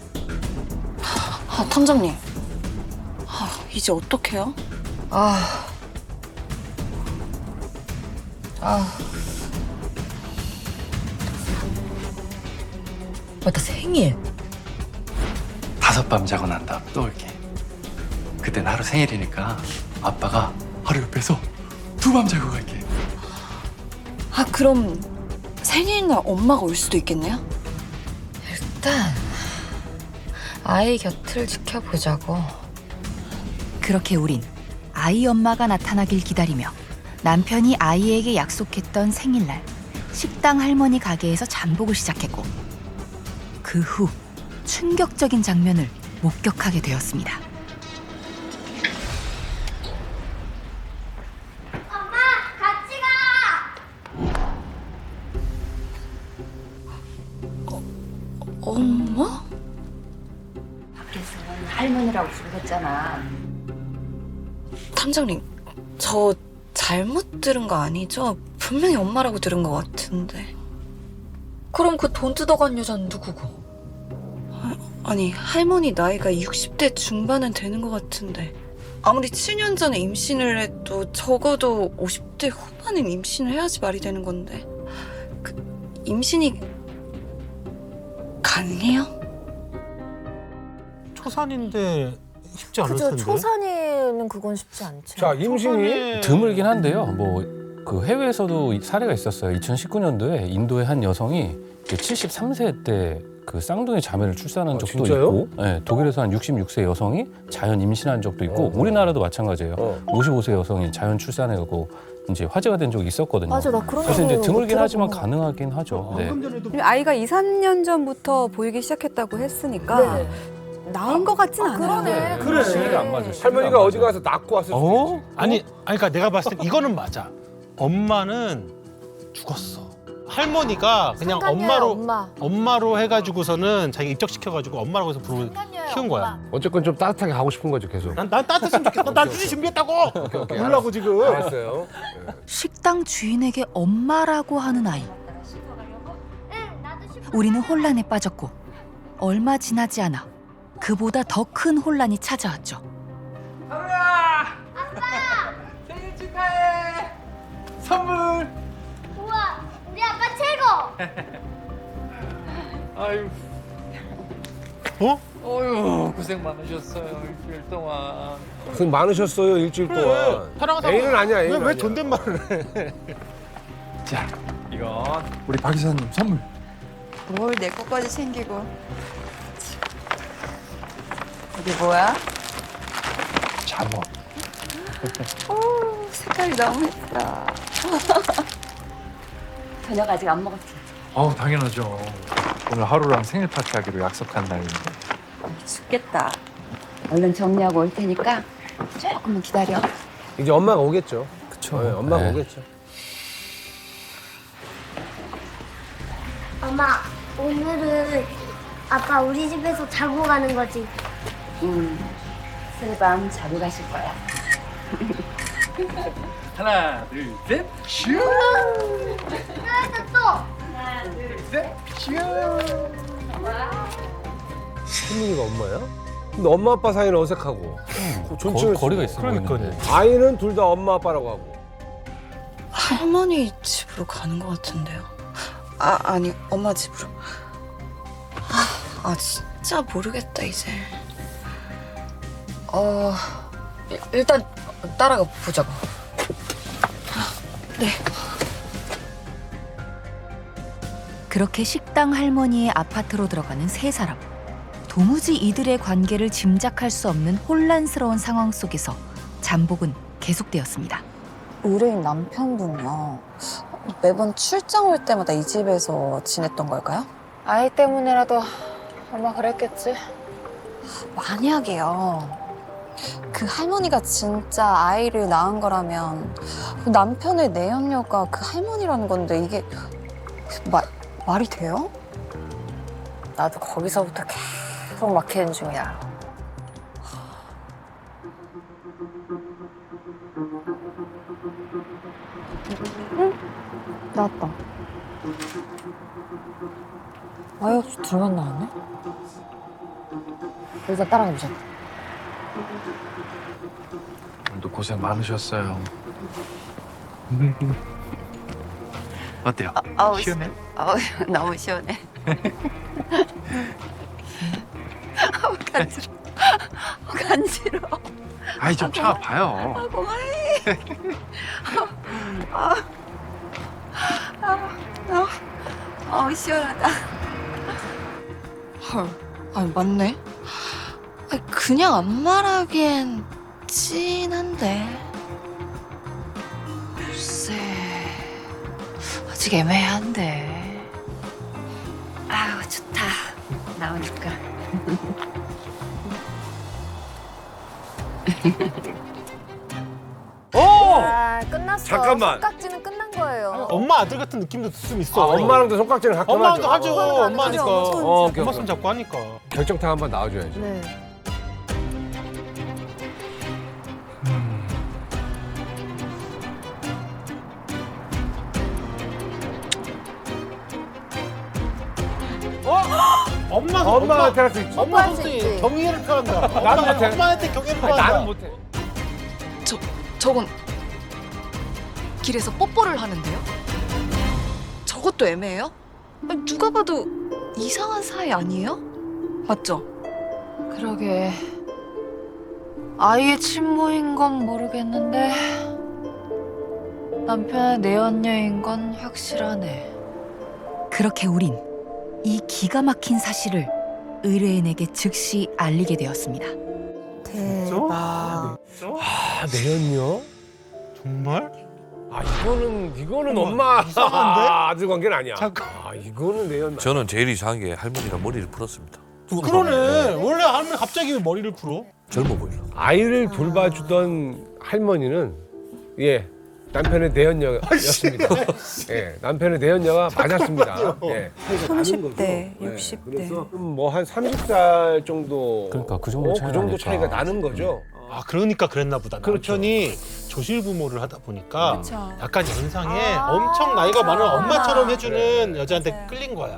탐정님. 이제 어떡해요? 맞다 생일. 5밤 자고 난 다음 또 올게. 그땐 하루 생일이니까 아빠가 하루 옆에서 2밤 자고 갈게. 아, 그럼 생일날 엄마가 올 수도 있겠네요? 일단 아이 곁을 지켜보자고. 그렇게 우린 아이 엄마가 나타나길 기다리며 남편이 아이에게 약속했던 생일날 식당 할머니 가게에서 잠복을 시작했고, 그 후 충격적인 장면을 목격하게 되었습니다. 엄마? 밖에서 할머니라고 부르겠잖아. 탐정님, 저 잘못 들은 거 아니죠? 분명히 엄마라고 들은 것 같은데. 그럼 그 돈 뜯어간 여자는 누구고? 아니, 할머니 나이가 60대 중반은 되는 것 같은데. 아무리 7년 전에 임신을 해도 적어도 50대 후반은 임신을 해야지 말이 되는 건데. 그 임신이 가능해요? 초산인데 쉽지 않을 그죠. 텐데. 초산에는 그건 쉽지 않죠. 자, 임신이 드물긴 한데요. 뭐 그 해외에서도 사례가 있었어요. 2019년도에 인도의 한 여성이 73세 때 그 쌍둥이 자매를 출산한 적도 진짜요? 있고, 네, 독일에서 한 66세 여성이 자연 임신한 적도 있고, 우리나라도 마찬가지예요. 55세 여성이 자연 출산해가고 이제 화제가 된 적이 있었거든요. 맞아, 나 그런 그래서 이제 얘기 드물긴 못 하지만 들어본 가능하긴 하죠. 네. 아이가 2, 3년 전부터 보이기 시작했다고 했으니까 네. 나은 것 같진 않아요. 그래. 시기가 안 맞아. 할머니가 어디 가서 낳고 왔을 수도 있지. 아니, 그러니까 내가 봤을 때 이거는 맞아. 엄마는 죽었어. 할머니가 그냥 엄마로 해가지고서는 자기 입적시켜가지고 엄마라고 해서 키운 거야. 어쨌건 좀 따뜻하게 하고 싶은 거죠, 계속. 난 따뜻했으면 좋겠어. 난 휴지 준비했다고. 놀라고 지금. 알았어요. 식당 주인에게 엄마라고 하는 아이. 우리는 혼란에 빠졌고 얼마 지나지 않아 그보다 더 큰 혼란이 찾아왔죠. 생일 축하해. 선물. 우와, 우리 아빠 최고. 아유. 어? 어휴, 고생 많으셨어요, 일주일 동안. 고생 많으셨어요, 일주일 동안. 사랑하다가 애인은 아니야, 애인은 왜 아니야. 존댓말을 해? 자, 이건 우리 박 이사님 선물. 뭘 내 것까지 챙기고. 이게 뭐야? 잠옷. 오, 색깔이 너무 예쁘다. 저녁 아직 안 먹었지? 당연하죠. 오늘 하루랑 생일 파티하기로 약속한 날인데. 죽겠다. 얼른 정리하고 올 테니까 조금만 기다려. 이제 엄마가 오겠죠. 그쵸. 네, 엄마가 네. 오겠죠. 엄마, 오늘은 아빠 우리 집에서 자고 가는 거지? 새밤 자고 가실 거야. 하나, 둘, 셋. 슈. 또! 하나, 둘, 셋. 슈. 할머니가 엄마야? 근데 엄마 아빠 사이는 어색하고. 존칭을 거리가 있어 그러니까요. 보이는데. 아이는 둘 다 엄마 아빠라고 하고. 할머니 집으로 가는 것 같은데요. 아니, 엄마 집으로. 진짜 모르겠다 이제. 일단 따라가 보자고. 네. 그렇게 식당 할머니의 아파트로 들어가는 세 사람. 도무지 이들의 관계를 짐작할 수 없는 혼란스러운 상황 속에서 잠복은 계속되었습니다. 의뢰인 남편분요. 매번 출장 올 때마다 이 집에서 지냈던 걸까요? 아이 때문이라도 아마 그랬겠지. 만약에요. 그 할머니가 진짜 아이를 낳은 거라면 그 남편의 내연녀가 그 할머니라는 건데 이게 말이 돼요? 나도 거기서부터 계속 막히는 중이야. 나왔다. 아이 없이 둘만 나왔네? 일단 따라가 보자. 오늘도 고생 많으셨어요. 어때요? 시원해? 너무 시원해. 간지러워. 간지러워. 아이 좀 참아봐요. 고마해. 시원하다. 헐, 아니 맞네. 아니, 그냥 안 말하기엔 진한데. 글쎄, 아직 애매한데. 아우 좋다. 나오니까. 아, 끝났어. 잠깐만. 손깍지는 끝난 거예요. 엄마 아들 같은 느낌도 좀 있어. 엄마랑도 손깍지를 가끔 엄마도 하죠. 하죠. 엄마니까. 오케이, 엄마 오케이. 손 잡고 하니까. 결정타 한번 나와줘야지. 네. 엄마한테 할 수 있지. 엄마 할수 있지. 손에 경의를 표한다. 나는 못해. 엄마한테 경의를 표한다. 나는 못해. 저건 길에서 뽀뽀를 하는데요? 저것도 애매해요? 아니, 누가 봐도 이상한 사이 아니에요? 맞죠? 그러게 아이의 친모인 건 모르겠는데 남편의 내연녀인 건 확실하네. 그렇게 우린 이 기가 막힌 사실을 의뢰인에게 즉시 알리게 되었습니다. 대박. 아, 내연녀? 정말? 아, 이거는 엄마 이상한데? 아들 관계는 아니야. 잠깐. 아, 이거는 내연. 저는 제일 이상한 게 할머니가 머리를 풀었습니다. 그러네. 원래 할머니 갑자기 왜 머리를 풀어? 젊어 보이려. 아이를 돌봐주던 할머니는 남편의 내연녀였습니다. 남편의 내연녀가 맞았습니다. 30대, 60대. 그래서 뭐 한 30살 정도. 그러니까 그 정도 차이가 그 정도 나니까. 차이가 나는 거죠. 아 그러니까 그랬나 보다. 그렇죠. 남편이 조실부모를 하다 보니까 그렇죠. 약간 연상에 엄청 나이가 많은 엄마처럼 해주는 여자한테 끌린 거야.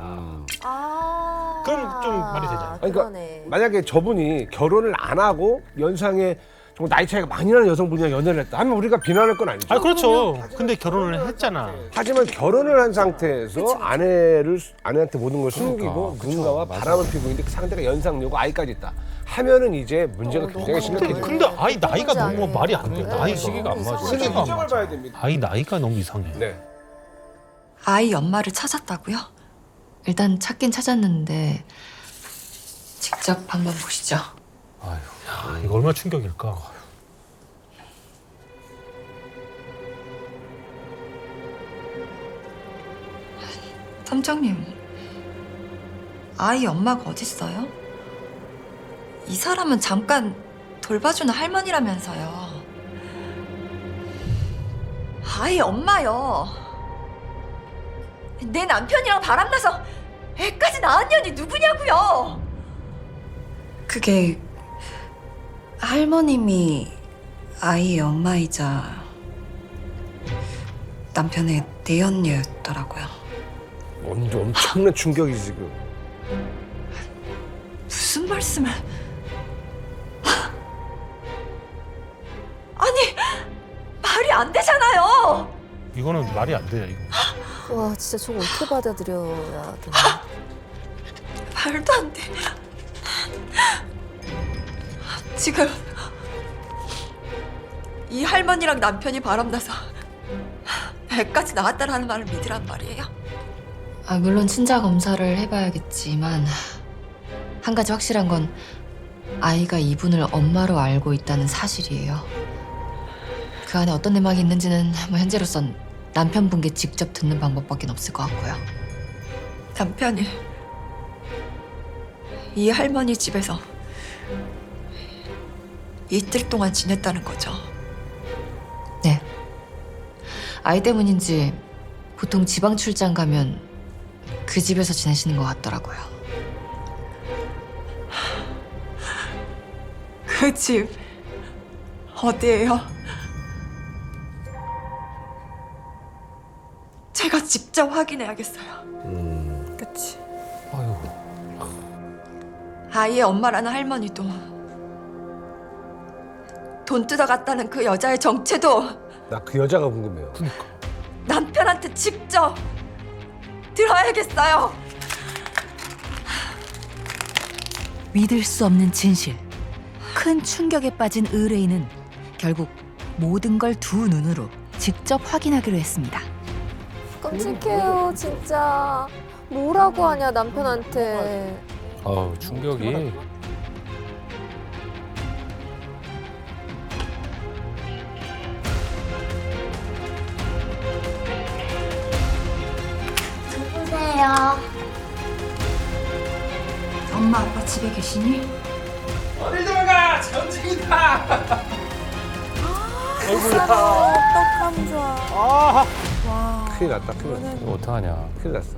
그럼 좀 말이 되잖아. 그러니까 만약에 저분이 결혼을 안 하고 연상에 좀 나이 차이가 많이 나는 여성분이랑 연애를 했다 하면 우리가 비난할 건 아니죠. 아 그렇죠. 근데 결혼을 했잖아. 하지만 결혼을 한 상태에서 아내한테 모든 걸 숨기고 누군가와 바람을 피고 있는데 그 상대가 연상녀고 아이까지 있다 하면은 이제 문제가 굉장히 심각해져요. 근데 아이 나이가 너무 말이 안 돼. 나이가. 시기가 안 맞아. 시기가 안 시점을 맞아. 봐야 됩니다. 아이 나이가 너무 이상해. 네. 아이 엄마를 찾았다고요? 일단 찾긴 찾았는데 직접 한번 보시죠. 야, 이거 얼마나 충격일까. 탐정님, 아이 엄마가 어딨어요? 이 사람은 잠깐 돌봐주는 할머니라면서요. 아이 엄마요. 내 남편이랑 바람나서 애까지 낳은 년이 누구냐고요? 그게 할머님이 아이의 엄마이자 남편의 내연녀였더라고요. 엄청난 충격이지 지금. 무슨 말씀을? 아니 말이 안 되잖아요. 이거는 말이 안 돼요. 이거. 와, 진짜 저거 어떻게 받아들여야 되나? 말도 안 돼. 지금 이 할머니랑 남편이 바람나서 애까지 낳았다라는 말을 믿으란 말이에요? 물론 친자 검사를 해봐야겠지만 한 가지 확실한 건 아이가 이분을 엄마로 알고 있다는 사실이에요. 그 안에 어떤 내막이 있는지는 뭐 현재로선 남편분께 직접 듣는 방법밖에 없을 것 같고요. 남편이 이 할머니 집에서 이틀 동안 지냈다는 거죠. 네. 아이 때문인지 보통 지방 출장 가면 그 집에서 지내시는 것 같더라고요. 그 집 어디예요? 제가 직접 확인해야겠어요. 그치. 아이의 엄마라는 할머니도 돈 뜯어갔다는 그 여자의 정체도 나 그 여자가 궁금해요. 남편한테 직접 들어야겠어요. 믿을 수 없는 진실. 큰 충격에 빠진 의뢰인은 결국 모든 걸 두 눈으로 직접 확인하기로 했습니다. 끔찍해요, 진짜. 뭐라고 하냐, 남편한테. 충격이. 누구세요? 엄마 아빠 집에 계시니? 어디 들어가 전쟁이다. 어떡하면 좋아. 큰일 났다, 큰일 났다. 이거 어떡하냐. 큰일 났어.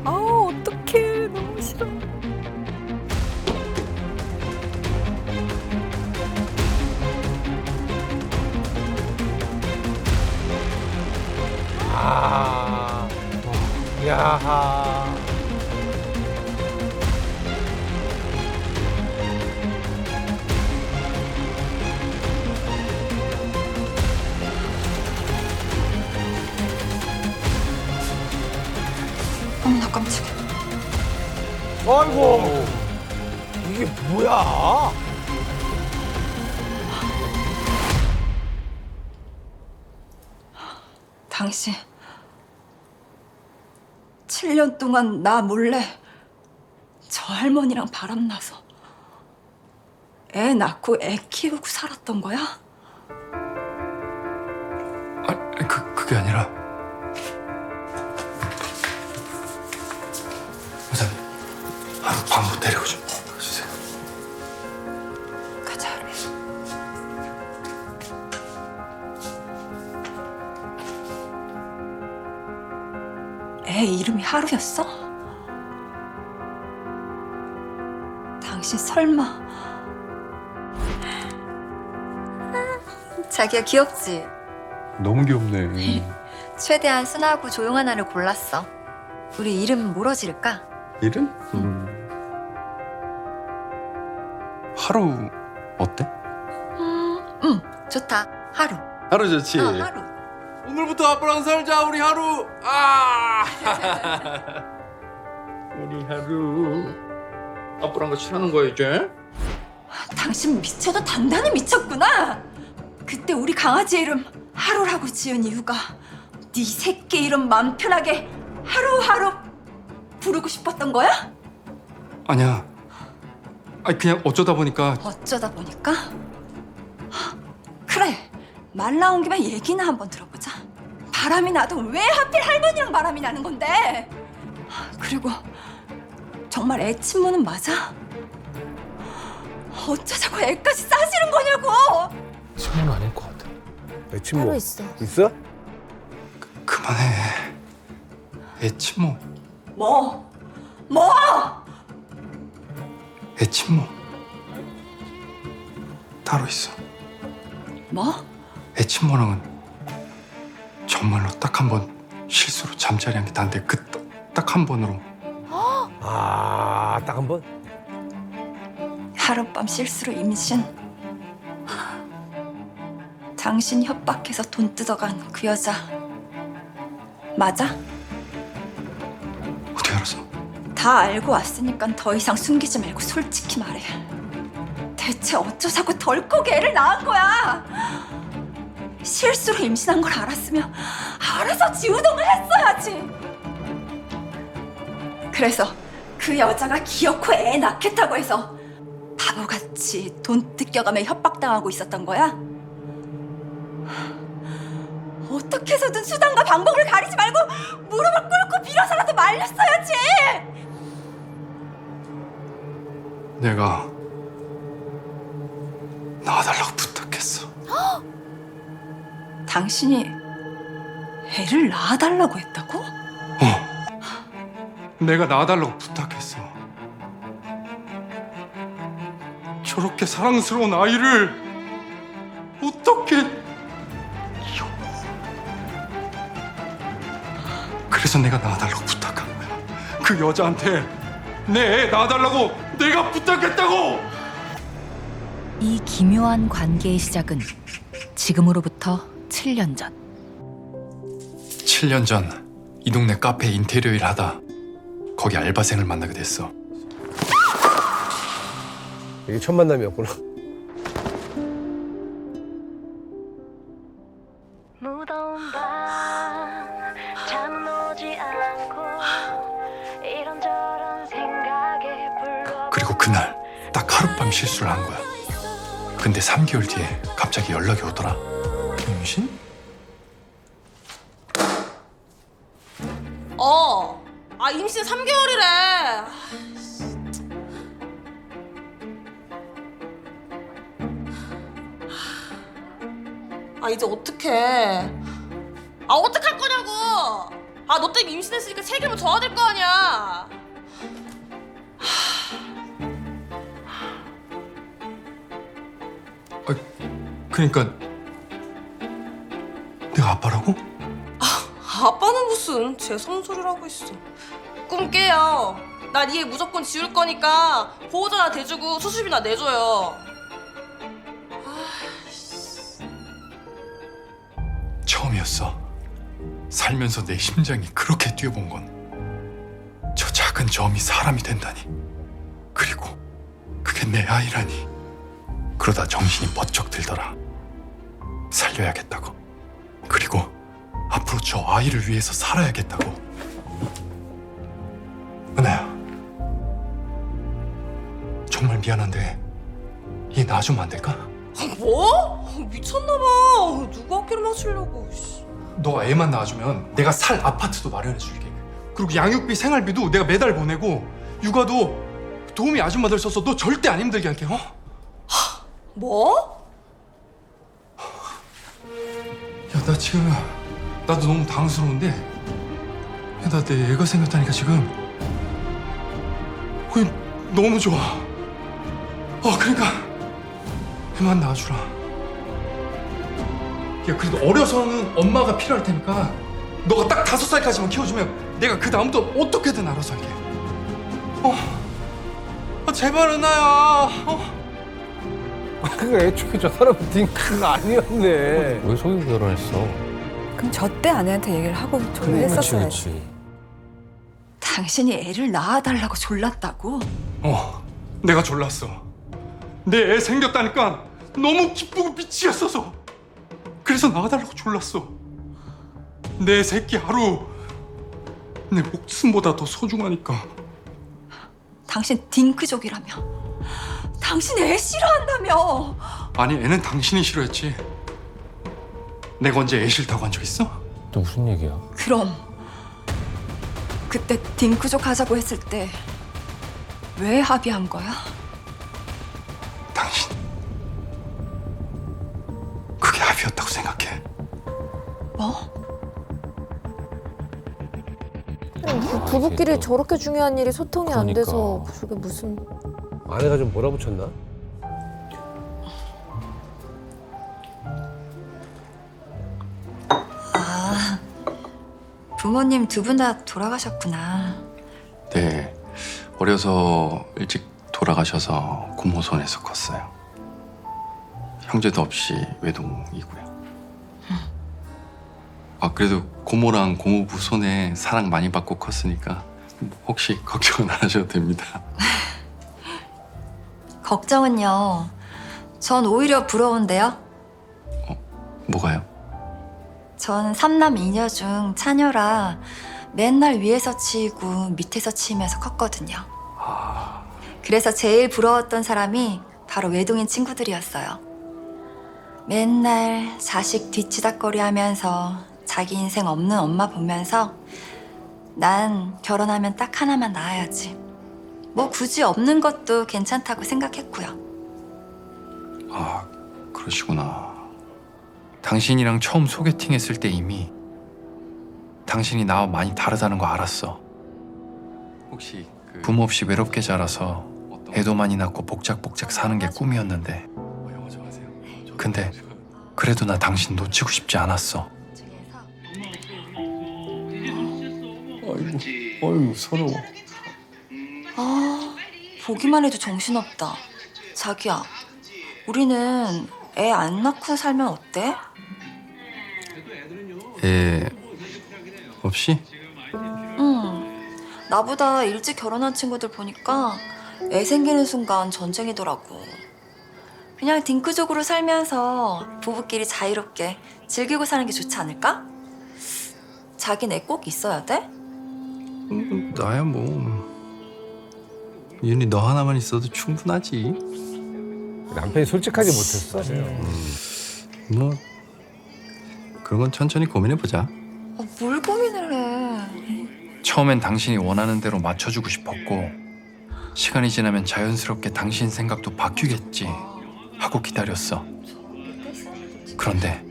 아우, 어떡해. 너무 싫어. 야하. 나 깜짝이야. 아이고. 이게 뭐야? 당신 7년 동안 나 몰래 저 할머니랑 바람나서 애 낳고 애 키우고 살았던 거야? 그게 아니라 우선 하루 방으로 데리고 좀 가주세요. 가자. 애 이름이 하루였어? 당신 설마 자기야 귀엽지? 너무 귀엽네. 최대한 순하고 조용한 애를 골랐어. 우리 이름 뭐로 지을까? 이름? 하루 어때? 좋다. 하루. 하루 좋지. 하루. 오늘부터 아빠랑 살자 우리 하루. 우리 하루. 아빠랑 같이 사는 거야 이제? 당신 미쳐도 단단히 미쳤구나. 그때 우리 강아지 이름 하루라고 지은 이유가 네 새끼 이름 맘 편하게 하루하루 부르고 싶었던 거야? 아니야. 아니 그냥 어쩌다 보니까. 어쩌다 보니까? 그래, 말 나온 김에 얘기나 한번 들어보자. 바람이 나도 왜 하필 할머니랑 바람이 나는 건데? 그리고 정말 애 친모는 맞아? 어쩌자고 애까지 싸지는 거냐고! 친모는 아닐 것 같아. 내 친모. 따로 있어. 있어? 그만해. 애 친모. 뭐? 뭐? 애 친모. 따로 있어. 뭐? 애 친모랑은 정말로 딱 한 번 실수로 잠자리한 게 난데 그 딱 한 번으로. 딱 한 번? 하룻밤 실수로 임신. 당신 협박해서 돈 뜯어간 그 여자 맞아? 어떻게 알았어? 다 알고 왔으니까 더 이상 숨기지 말고 솔직히 말해. 대체 어쩌자고 덜컥 애를 낳은 거야? 실수로 임신한 걸 알았으면 알아서 지우동을 했어야지. 그래서 그 여자가 기어코 애 낳겠다고 해서 바보같이 돈 뜯겨가며 협박당하고 있었던 거야? 어떻게 해서든 수단과 방법을 가리지 말고 무릎을 꿇고 빌어서라도 말렸어야지. 내가 낳아달라고 부탁했어. 당신이 애를 낳아달라고 했다고? 내가 낳아달라고 부탁했어. 저렇게 사랑스러운 아이를 어떻게? 그래서 내가 낳아달라고 부탁한 거야. 그 여자한테 내 애 낳아달라고 내가 부탁했다고. 이 기묘한 관계의 시작은 지금으로부터 7년 전. 7년 전 이 동네 카페 인테리어 일하다 거기 알바생을 만나게 됐어. 이게 첫 만남이었구나. 무더운 밤 잠 오지 않고 이런저런 생각에 불러. 그리고 그날 딱 하룻밤 실수를 한 거야. 근데 3개월 뒤에 갑자기 연락이 오더라. 임신? 임신 3개월이래. 이제 어떡해. 어떡할 거냐고. 너 때문에 임신했으니까 책임을 져야 될 거 아니야. 그러니까 내가 아빠라고? 아빠는 무슨 재수없는 소리를 하고 있어. 꿈 깨요. 난 이 애 무조건 지울 거니까 보호자나 대주고 수술비나 내줘요. 처음이었어. 살면서 내 심장이 그렇게 뛰어본 건. 저 작은 점이 사람이 된다니. 그리고 그게 내 아이라니. 그러다 정신이 번쩍 들더라. 살려야겠다고. 그리고 앞으로 저 아이를 위해서 살아야겠다고. 은하야, 정말 미안한데 얘 놔주면 안 될까? 뭐? 미쳤나봐. 누구 학교를 맞추려고. 너 애만 낳아주면 내가 살 아파트도 마련해줄게. 그리고 양육비, 생활비도 내가 매달 보내고 육아도 도우미 아줌마들 써서 너 절대 안 힘들게 할게. 어? 뭐? 야, 나 지금 나도 너무 당황스러운데. 야, 나 내 애가 생겼다니까 지금. 너무 좋아. 그러니까 애만 낳아주라. 야, 그래도 어려서는 엄마가 필요할 테니까 너가 딱 5살까지만 키워주면 내가 그 다음부터 어떻게든 알아서 할게. 제발 은하야. 그가 애초에 저 사람은 딩크가 아니었네. 왜 속이고 결혼했어? 그럼 저 때 아내한테 얘기를 하고 조율했었어야지. 당신이 애를 낳아달라고 졸랐다고? 내가 졸랐어. 내 애 생겼다니까 너무 기쁘고 미치겠어서. 그래서 낳아달라고 졸랐어. 내 새끼 하루 내 목숨보다 더 소중하니까. 당신 딩크족이라며. 당신 애 싫어한다며. 아니, 애는 당신이 싫어했지. 내가 언제 애 싫다고 한 적 있어? 또 무슨 얘기야? 그럼 그때 딩크족 하자고 했을 때 왜 합의한 거야? 당신 그게 합의였다고 생각해? 뭐? 부부끼리 저렇게 중요한 일이 소통이 안 그러니까. 돼서 저게 무슨. 아내가 좀 몰아붙였나? 부모님 두 분 다 돌아가셨구나. 네, 어려서 일찍 돌아가셔서 고모 손에서 컸어요. 형제도 없이 외동이고요. 그래도 고모랑 고모부 손에 사랑 많이 받고 컸으니까 혹시 걱정은 안 하셔도 됩니다. 걱정은요. 전 오히려 부러운데요. 뭐가요? 전 3남 2녀 중 차녀라 맨날 위에서 치이고 밑에서 치이면서 컸거든요. 그래서 제일 부러웠던 사람이 바로 외동인 친구들이었어요. 맨날 자식 뒤치다꺼리 하면서 자기 인생 없는 엄마 보면서 난 결혼하면 딱 하나만 낳아야지. 뭐 굳이 없는 것도 괜찮다고 생각했고요. 그러시구나. 당신이랑 처음 소개팅했을 때 이미 당신이 나와 많이 다르다는 거 알았어. 혹시 부모 없이 외롭게 자라서 애도 많이 낳고 복작복작 사는 게 꿈이었는데, 근데 그래도 나 당신 놓치고 싶지 않았어. 아이고 서러워. 보기만 해도 정신없다. 자기야, 우리는 애 안 낳고 살면 어때? 애 없이? 응. 나보다 일찍 결혼한 친구들 보니까 애 생기는 순간 전쟁이더라고. 그냥 딩크족으로 살면서 부부끼리 자유롭게 즐기고 사는 게 좋지 않을까? 자긴 애 꼭 있어야 돼? 나야 뭐 윤희 너 하나만 있어도 충분하지. 남편이 솔직하지 못했어. 뭐 그런 건 천천히 고민해보자. 뭘 고민을 해? 처음엔 당신이 원하는 대로 맞춰주고 싶었고 시간이 지나면 자연스럽게 당신 생각도 바뀌겠지 하고 기다렸어. 그런데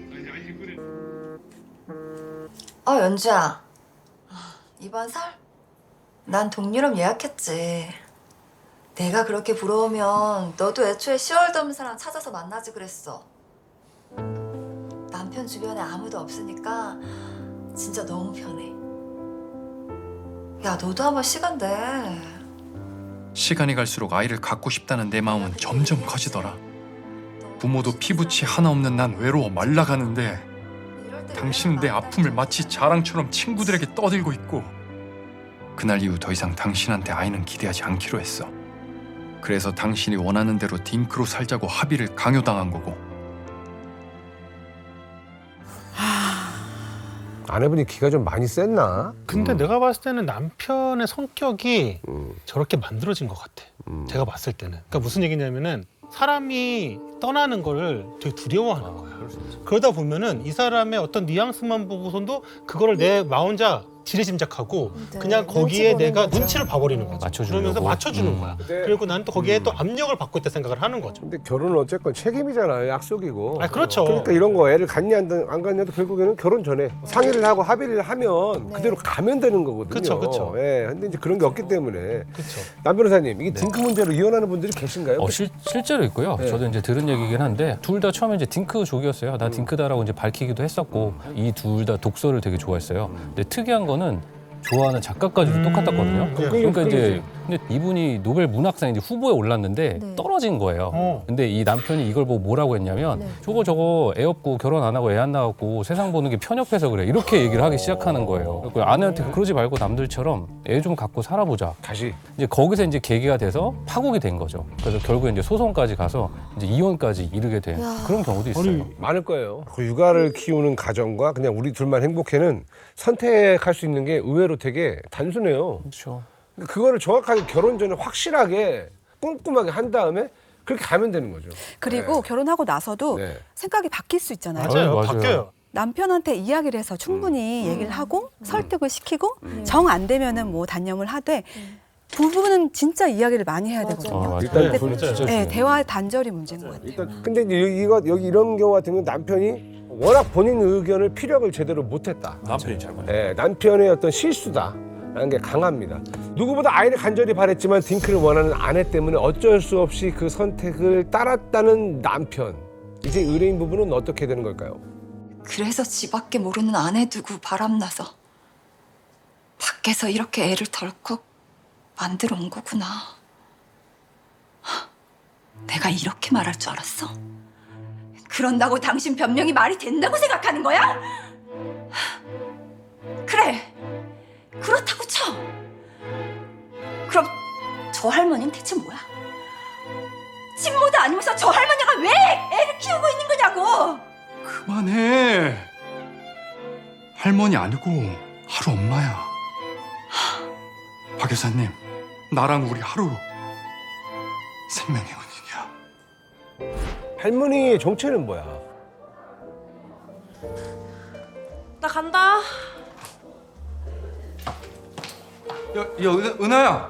연주야. 이번 설? 난 동유럽 예약했지. 내가 그렇게 부러우면 너도 애초에 10월도 없는 사람 찾아서 만나지 그랬어. 남편 주변에 아무도 없으니까 진짜 너무 편해. 야, 너도 한번 시간 내. 시간이 갈수록 아이를 갖고 싶다는 내 마음은 점점 커지더라. 부모도 피부치 하나 없는 난 외로워 말라가는데 당신은 내 아픔을 마치 자랑처럼 친구들에게 떠들고 있고 그날 이후 더 이상 당신한테 아이는 기대하지 않기로 했어. 그래서 당신이 원하는 대로 딩크로 살자고 합의를 강요당한 거고. 아내분이 기가 좀 많이 셌나? 근데 내가 봤을 때는 남편의 성격이 저렇게 만들어진 것 같아. 제가 봤을 때는. 그러니까 무슨 얘기냐면은 사람이 떠나는 거를 되게 두려워하는 거야. 그러다 보면은 이 사람의 어떤 뉘앙스만 보고선도 그거를 내 혼자 지레짐작하고 그냥 거기에 내가 눈치를 봐버리는 거죠. 그러면서 맞춰주는 거야. 그리고 난 또 거기에 또 압력을 받고 있다 생각을 하는 거죠. 근데 결혼은 어쨌건 책임이잖아요. 약속이고. 그렇죠. 그러니까 이런 거 애를 갖냐 안 갖냐도 결국에는 결혼 전에 상의를 하고 합의를 하면 그대로 가면 되는 거거든요. 그쵸. 예. 근데 이제 그런 게 없기 때문에. 남 변호사님, 이게 딩크 문제로 이혼하는 분들이 계신가요? 실제로 있고요. 저도 이제 들은 얘기긴 한데 둘 다 처음에 이제 딩크족이었어요. 나 딩크다라고 이제 밝히기도 했었고 이 둘 다 독서를 되게 좋아했어요. 근데 특이한 거는 좋아하는 작가까지도 똑같았거든요. 그러니까 이제 근데 이분이 노벨 문학상 이제 후보에 올랐는데 떨어진 거예요. 근데 이 남편이 이걸 보고 뭐라고 했냐면 저거 애 없고 결혼 안 하고 애 안 낳았고 세상 보는 게 편협해서 그래. 이렇게 얘기를 하기 시작하는 거예요. 그래서 아내한테 그러지 말고 남들처럼 애 좀 갖고 살아보자. 다시. 이제 거기서 이제 계기가 돼서 파국이 된 거죠. 그래서 결국에 이제 소송까지 가서 이제 이혼까지 이르게 된 그런 경우도 있어요. 많을 거예요. 그 육아를 키우는 가정과 그냥 우리 둘만 행복해는 선택할 수 있는 게 의외로 되게 단순해요. 그렇죠. 그거를 정확하게 결혼 전에 확실하게 꼼꼼하게 한 다음에 그렇게 가면 되는 거죠. 그리고 결혼하고 나서도 네. 생각이 바뀔 수 있잖아요. 맞아요. 바뀌어요. 남편한테 이야기를 해서 충분히 얘기를 하고 설득을 시키고 정 안 되면은 뭐 단념을 하되 부부는 진짜 이야기를 많이 해야 되거든요. 일단 근데 그건 진짜 네, 대화 단절이 문제인 것 같아요. 일단 근데 이제 여기 이런 경우 같은 경우 남편이 워낙 본인 의견을 피력을 제대로 못했다. 남편이 잘못. 네, 남편의 어떤 실수다라는 게 강합니다. 누구보다 아이를 간절히 바랬지만 딩크를 원하는 아내 때문에 어쩔 수 없이 그 선택을 따랐다는 남편. 이제 의뢰인 부부는 어떻게 되는 걸까요? 그래서 집 밖에 모르는 아내 두고 바람나서 밖에서 이렇게 애를 덜컥 만들어 온 거구나. 내가 이렇게 말할 줄 알았어? 그런다고 당신 변명이 말이 된다고 생각하는 거야? 그래, 그렇다고 쳐. 그럼 저 할머니는 대체 뭐야? 친모도 아니면서 저 할머니가 왜 애를 키우고 있는 거냐고! 그만해. 할머니 아니고 하루 엄마야. 박 여사님, 나랑 우리 하루 생명의 은인이야. 할머니의 정체는 뭐야? 나 간다. 은하야.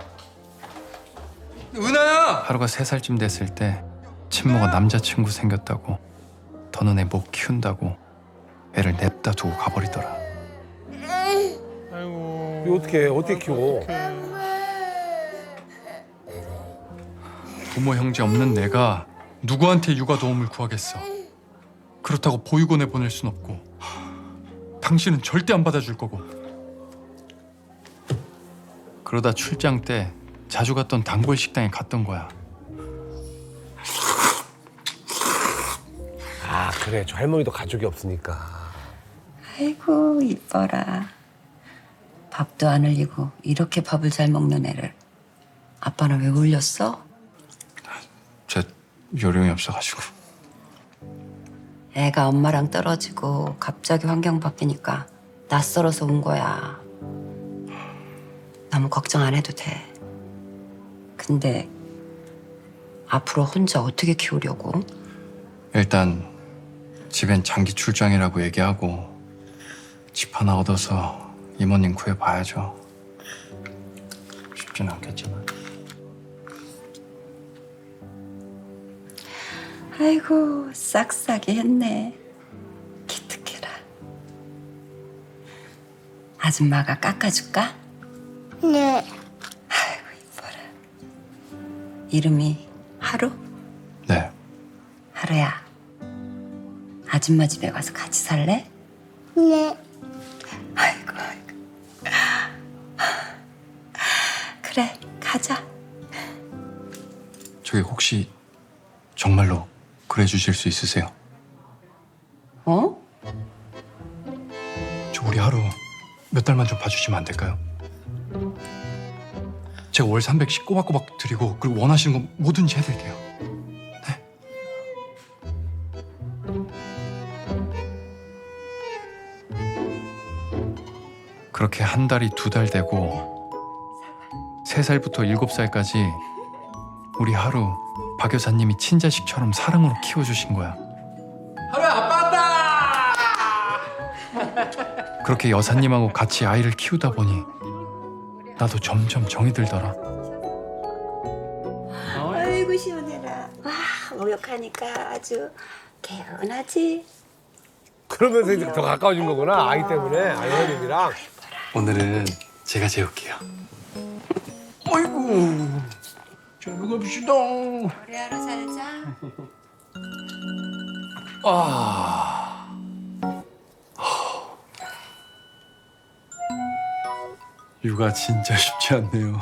하루가 3살쯤 됐을 때 친모가 남자친구 생겼다고 더는 애 못 키운다고 애를 냅다 두고 가버리더라. 아이고. 이거 어떻게 키워? 부모 형제 없는 내가 누구한테 육아 도움을 구하겠어. 그렇다고 보육원에 보낼 순 없고 당신은 절대 안 받아줄 거고. 그러다 출장 때 자주 갔던 단골 식당에 갔던 거야. 아 그래, 저 할머니도 가족이 없으니까. 아이고 이뻐라. 밥도 안 흘리고 이렇게 밥을 잘 먹는 애를 아빠는 왜 울렸어? 제 요령이 없어가지고. 애가 엄마랑 떨어지고 갑자기 환경 바뀌니까 낯설어서 온 거야. 너무 걱정 안 해도 돼. 근데 앞으로 혼자 어떻게 키우려고? 일단 집엔 장기 출장이라고 얘기하고 집 하나 얻어서 이모님 구해봐야죠. 쉽진 않겠지만. 아이고 싹싹이 했네. 기특해라. 아줌마가 깎아줄까? 네. 아이고 이뻐라. 이름이 하루? 네. 하루야. 아줌마 집에 가서 같이 살래? 네. 아이고. 그래 가자. 저기 혹시 정말로 그래 주실 수 있으세요? 어? 저 우리 하루 몇 달만 좀 봐주시면 안 될까요? 제가 월 300씩 꼬박꼬박 드리고 그리고 원하시는 거 뭐든지 해드릴게요. 그렇게 한 달이 2달 되고 3살부터 7살까지 우리 하루 박 여사님이 친자식처럼 사랑으로 키워주신 거야. 하루야 아빠 왔다. 그렇게 여사님하고 같이 아이를 키우다 보니 나도 점점 정이 들더라. 아이고 시원해라. 와 목욕하니까 아주 개운하지. 그러면서 이제 더 가까워진 거구나. 아이 때문에 아이언님이랑. 오늘은 제가 재울게요. 아이고. 잘 갑시다. 우리 하루 살자. 아. 육아 진짜 쉽지 않네요.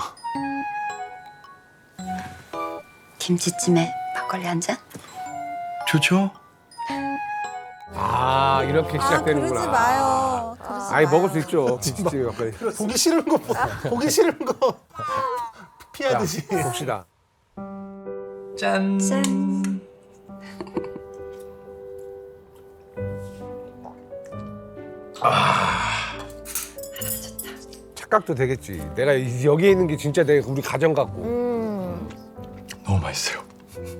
김치찜에 막걸리 한 잔? 좋죠? 아 이렇게 시작되는구나. 그러지 마요. 그러지 아이 마요. 먹을 수 있죠. 김치찜 막걸리. 보기 싫은 거 보기 싫은 거 피하듯이. 자, 봅시다. 짠. 짠. 착각도 되겠지. 내가 여기에 있는 게 진짜 우리 가정 같고. 너무 맛있어요.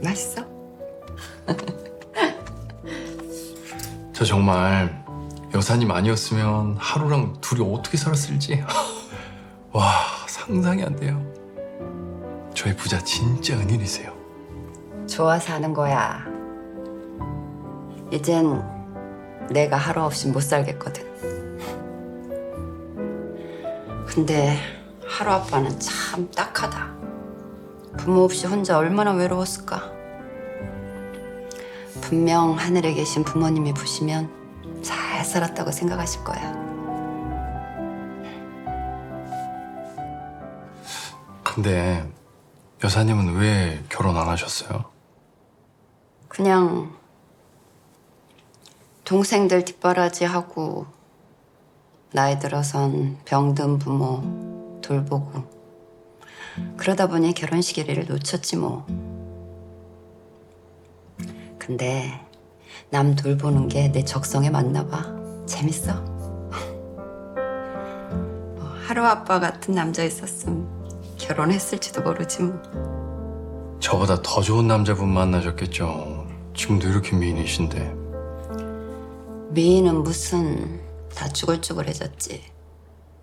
맛있어? 저 정말 여사님 아니었으면 하루랑 둘이 어떻게 살았을지 와 상상이 안 돼요. 저희 부자 진짜 은인이세요. 좋아서 하는 거야. 이젠 내가 하루 없이 못 살겠거든. 근데 하루 아빠는 참 딱하다. 부모 없이 혼자 얼마나 외로웠을까. 분명 하늘에 계신 부모님이 보시면 잘 살았다고 생각하실 거야. 근데 여사님은 왜 결혼 안 하셨어요? 그냥 동생들 뒷바라지하고 나이 들어선 병든 부모 돌보고 그러다 보니 결혼 시기를 놓쳤지 뭐. 근데 남 돌보는 게 내 적성에 맞나 봐. 재밌어. 뭐 하루 아빠 같은 남자 있었으면 결혼했을지도 모르지 뭐. 저보다 더 좋은 남자분 만나셨겠죠. 지금도 이렇게 미인이신데. 미인은 무슨 다 쭈글쭈글해졌지.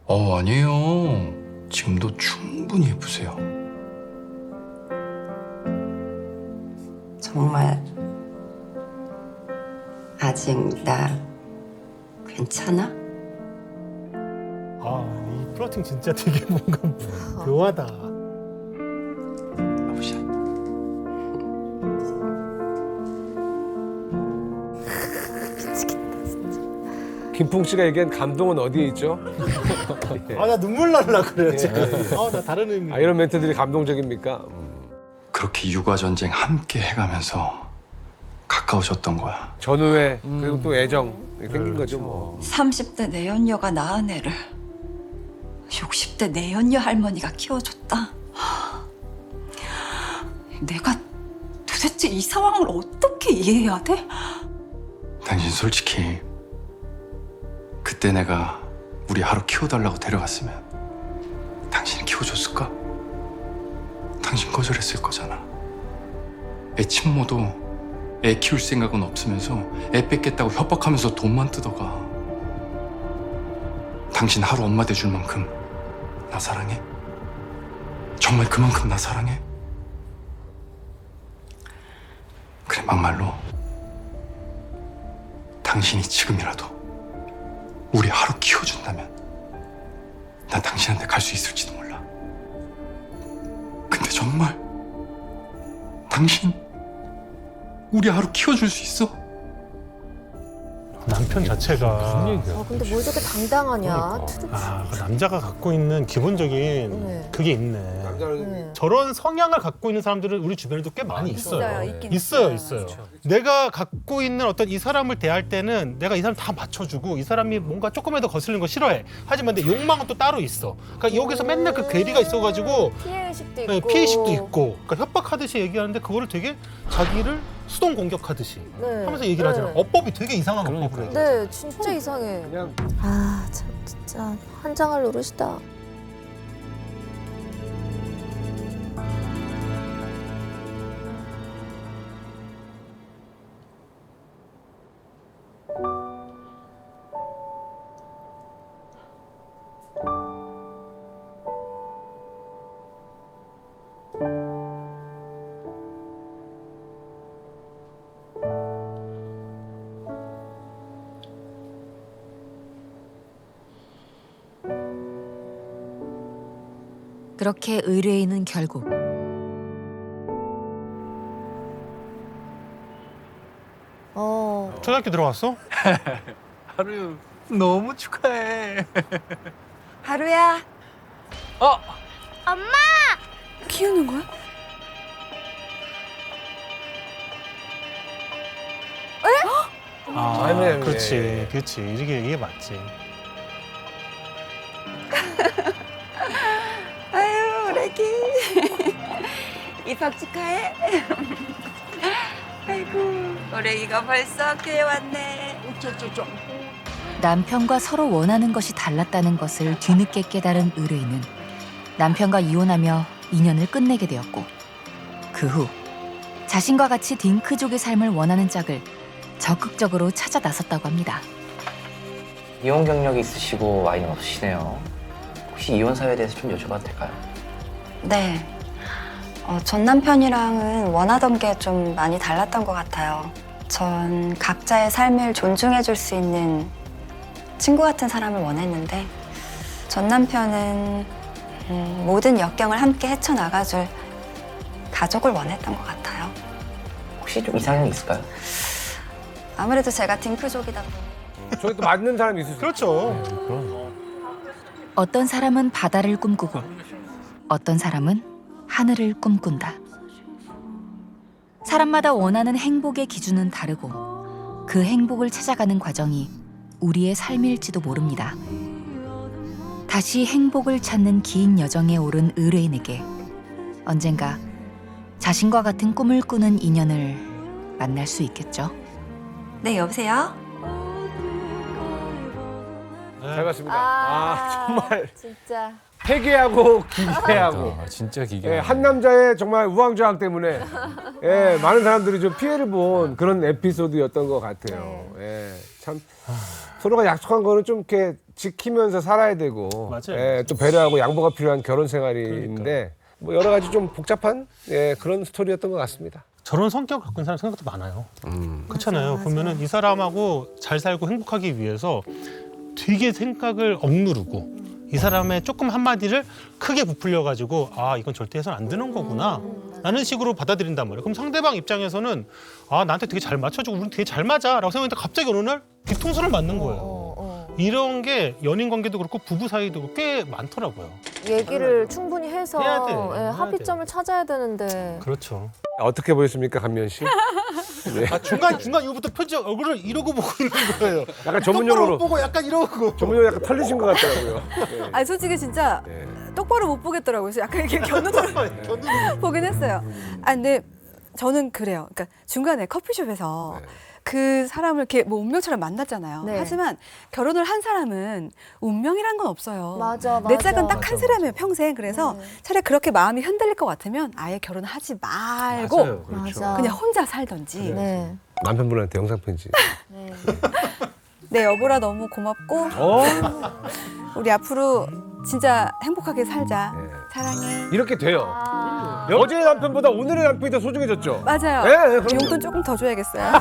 아니에요. 지금도 충분히 예쁘세요. 정말 아직 나 괜찮아? 이 플러팅 진짜 되게 뭔가 묘하다. 김풍 씨가 얘기한 감동은 어디에 있죠? 나 눈물 날라 그래요 예, 지금. 예. 나 다른 의미. 이런 멘트들이 감동적입니까? 그렇게 육아 전쟁 함께 해가면서 가까워졌던 거야. 전후에 그리고 또 애정 생긴 거죠 뭐. 30대 내연녀가 낳은 애를 60대 내연녀 할머니가 키워줬다. 내가 도대체 이 상황을 어떻게 이해해야 돼? 당신 솔직히 그때 내가 우리 하루 키워달라고 데려갔으면 당신이 키워줬을까? 당신 거절했을 거잖아. 애 친모도 애 키울 생각은 없으면서 애 뺏겠다고 협박하면서 돈만 뜯어가. 당신 하루 엄마 돼줄 만큼 나 사랑해? 정말 그만큼 나 사랑해? 그래, 막말로 당신이 지금이라도 우리 하루 키워준다면 난 당신한테 갈 수 있을지도 몰라. 근데 정말 당신 우리 하루 키워줄 수 있어? 남편 자체가 근데 뭘 저렇게 당당하냐? 그 남자가 갖고 있는 기본적인 그게 있네. 저런 성향을 갖고 있는 사람들은 우리 주변에도 꽤 많이 있어요. 있어요. 내가 갖고 있는 어떤 이 사람을 대할 때는 내가 이 사람 다 맞춰주고 이 사람이 뭔가 조금이라도 거슬리는 거 싫어해. 하지만 내 욕망은 또 따로 있어. 그러니까 여기서 맨날 그 괴리가 있어가지고 피해의식도 있고. 피해의식도 있고. 그러니까 협박하듯이 얘기하는데 그거를 되게 자기를 수동 공격하듯이 하면서 얘기를 하잖아. 어법이 되게 이상한 어법을 해. 네, 진짜 이상해. 아, 참 진짜 환장할 노릇이다. 그렇게 의뢰인은 결국 초등학교 들어갔어? 하루 너무 축하해. 하루야. 엄마! 키우는 거야? 아니네. 그렇지. 이게 맞지. 아유, 우리 애기. 입학 축하해. 아이고, 우리 애기가 벌써 학교에 왔네. 남편과 서로 원하는 것이 달랐다는 것을 뒤늦게 깨달은 의뢰인은 남편과 이혼하며 인연을 끝내게 되었고, 그 후 자신과 같이 딩크족의 삶을 원하는 짝을 적극적으로 찾아 나섰다고 합니다. 이혼 경력이 있으시고 아이는 없으시네요. 혹시 이혼 사유에 대해서 좀 여쭤봐도 될까요? 네. 전 남편이랑은 원하던 게 좀 많이 달랐던 것 같아요. 전 각자의 삶을 존중해줄 수 있는 친구 같은 사람을 원했는데 전 남편은 모든 역경을 함께 헤쳐나가줄 가족을 원했던 것 같아요. 혹시 좀 이상형이 있을까요? 아무래도 제가 딩크족이다 보니 저기 또 맞는 사람이 있을 수 그렇죠. 어떤 사람은 바다를 꿈꾸고 어떤 사람은 하늘을 꿈꾼다. 사람마다 원하는 행복의 기준은 다르고 그 행복을 찾아가는 과정이 우리의 삶일지도 모릅니다. 다시 행복을 찾는 긴 여정에 오른 의뢰인에게 언젠가 자신과 같은 꿈을 꾸는 인연을 만날 수 있겠죠. 네, 여보세요? 잘 봤습니다. 정말 진짜. 회개하고 기괴하고. 진짜 기괴. 한 남자의 정말 우왕좌왕 때문에 많은 사람들이 좀 피해를 본 그런 에피소드였던 것 같아요. 참 서로가 약속한 거는 좀 이렇게 지키면서 살아야 되고, 또 배려하고 양보가 필요한 결혼 생활인데 뭐 여러 가지 좀 복잡한 그런 스토리였던 것 같습니다. 저런 성격을 갖고 있는 사람 생각도 많아요. 그렇잖아요. 그러면은 이 사람하고 잘 살고 행복하기 위해서 되게 생각을 억누르고 이 사람의 조금 한마디를 크게 부풀려가지고 아 이건 절대 해서는 안 되는 거구나 라는 식으로 받아들인단 말이에요. 그럼 상대방 입장에서는 아 나한테 되게 잘 맞춰주고 우리 되게 잘 맞아 라고 생각했는데 갑자기 어느 날 뒤통수를 맞는 거예요. 이런 게 연인 관계도 그렇고 부부 사이도 꽤 많더라고요. 얘기를 충분히 해서 해야 돼. 합의점을 찾아야 되는데. 그렇죠. 어떻게 보였습니까, 감면 씨? 네. 중간 이후부터 표정 얼굴을 이러고 보고 있는 거예요. 약간 전문용어로 똑바로 보고 약간 이러고. 전문용어 약간 털리신 것 같더라고요. 네. 아니 솔직히 진짜 똑바로 못 보겠더라고요. 그래서 약간 이렇게 겨누는 보긴 했어요. 아 근데 저는 그래요. 그러니까 중간에 커피숍에서 그 사람을 이렇게 뭐 운명처럼 만났잖아요. 네. 하지만 결혼을 한 사람은 운명이란 건 없어요. 맞아, 내 맞아. 짝은 딱 한 사람이에요 평생. 그래서 차라리 그렇게 마음이 흔들릴 것 같으면 아예 결혼하지 말고 맞아요, 그렇죠. 맞아. 그냥 혼자 살던지. 네. 남편분한테 영상 편지. 네 여보라 너무 고맙고 우리 앞으로 진짜 행복하게 살자. 사랑해. 이렇게 돼요. 어제의 남편보다 오늘의 남편이 더 소중해졌죠. 맞아요. 네, 그럼요. 용돈 조금 더 줘야겠어요.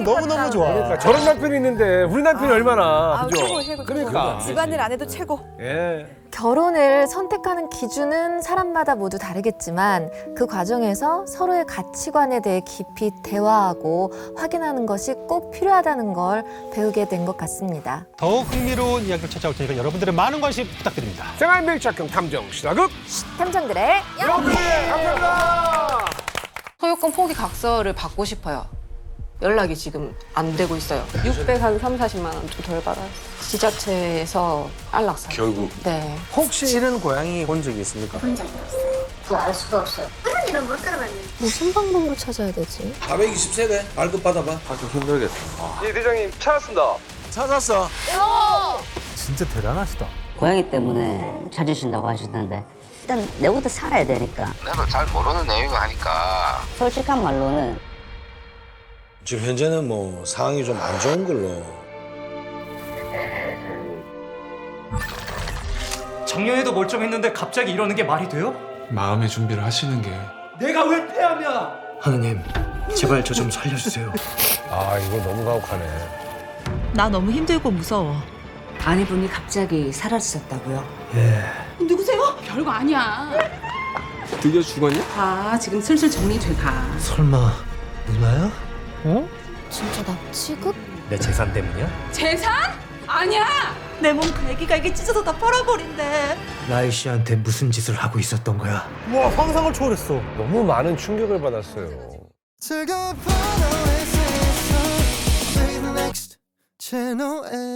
너무너무 좋아. 그러니까 저런 남편이 있는데 우리 남편이 얼마나 아, 그죠? 최고 최고. 그러니까 집안일 안 해도 최고. 예. 결혼을 선택하는 기준은 사람마다 모두 다르겠지만 그 과정에서 서로의 가치관에 대해 깊이 대화하고 확인하는 것이 꼭 필요하다는 걸 배우게 된 것 같습니다. 더욱 흥미로운 이야기를 찾아올 테니까 여러분들의 많은 관심 부탁드립니다. 생활 밀착형 탐정 시사극 탐정들의 영피 감사합니다. 소유권 포기 각서를 받고 싶어요. 연락이 지금 안 되고 있어요. 600한 3, 40만 원 좀 덜 받았어요. 지자체에서 안락사. 결국. 네. 혹시 이런 고양이 본 적이 있습니까? 본 적이 없어요. 그거 알 수가 없어요. 그런 일은 못 들어봤는데. 무슨 방법을 찾아야 되지? 420세대 발급 받아봐. 아, 좀 힘들겠다. 예, 대장님 찾았습니다. 찾았어. 진짜 대단하시다. 고양이 때문에 찾으신다고 하셨는데 일단 내부터 살아야 되니까 내가 잘 모르는 내용이니까. 솔직한 말로는 지금 현재는 뭐 상황이 좀 안 좋은 걸로. 작년에도 멀쩡했는데 갑자기 이러는 게 말이 돼요? 마음의 준비를 하시는 게 내가 왜 폐암이야? 하느님, 제발 저 좀 살려주세요. 아 이거 너무 가혹하네. 나 너무 힘들고 무서워. 아내분이 갑자기 사라지셨다고요? 누구세요? 별거 아니야. 드디어 죽었냐? 아, 지금 슬슬 정리돼가. 설마 누나야? 어? 진짜 납치급? 내 재산 때문이야? 재산? 아니야. 내 몸 갈기갈기 찢어서 다 팔아버린대. 라이 씨한테 무슨 짓을 하고 있었던 거야? 와 상상을 초월했어. 너무 많은 충격을 받았어요. 채널 A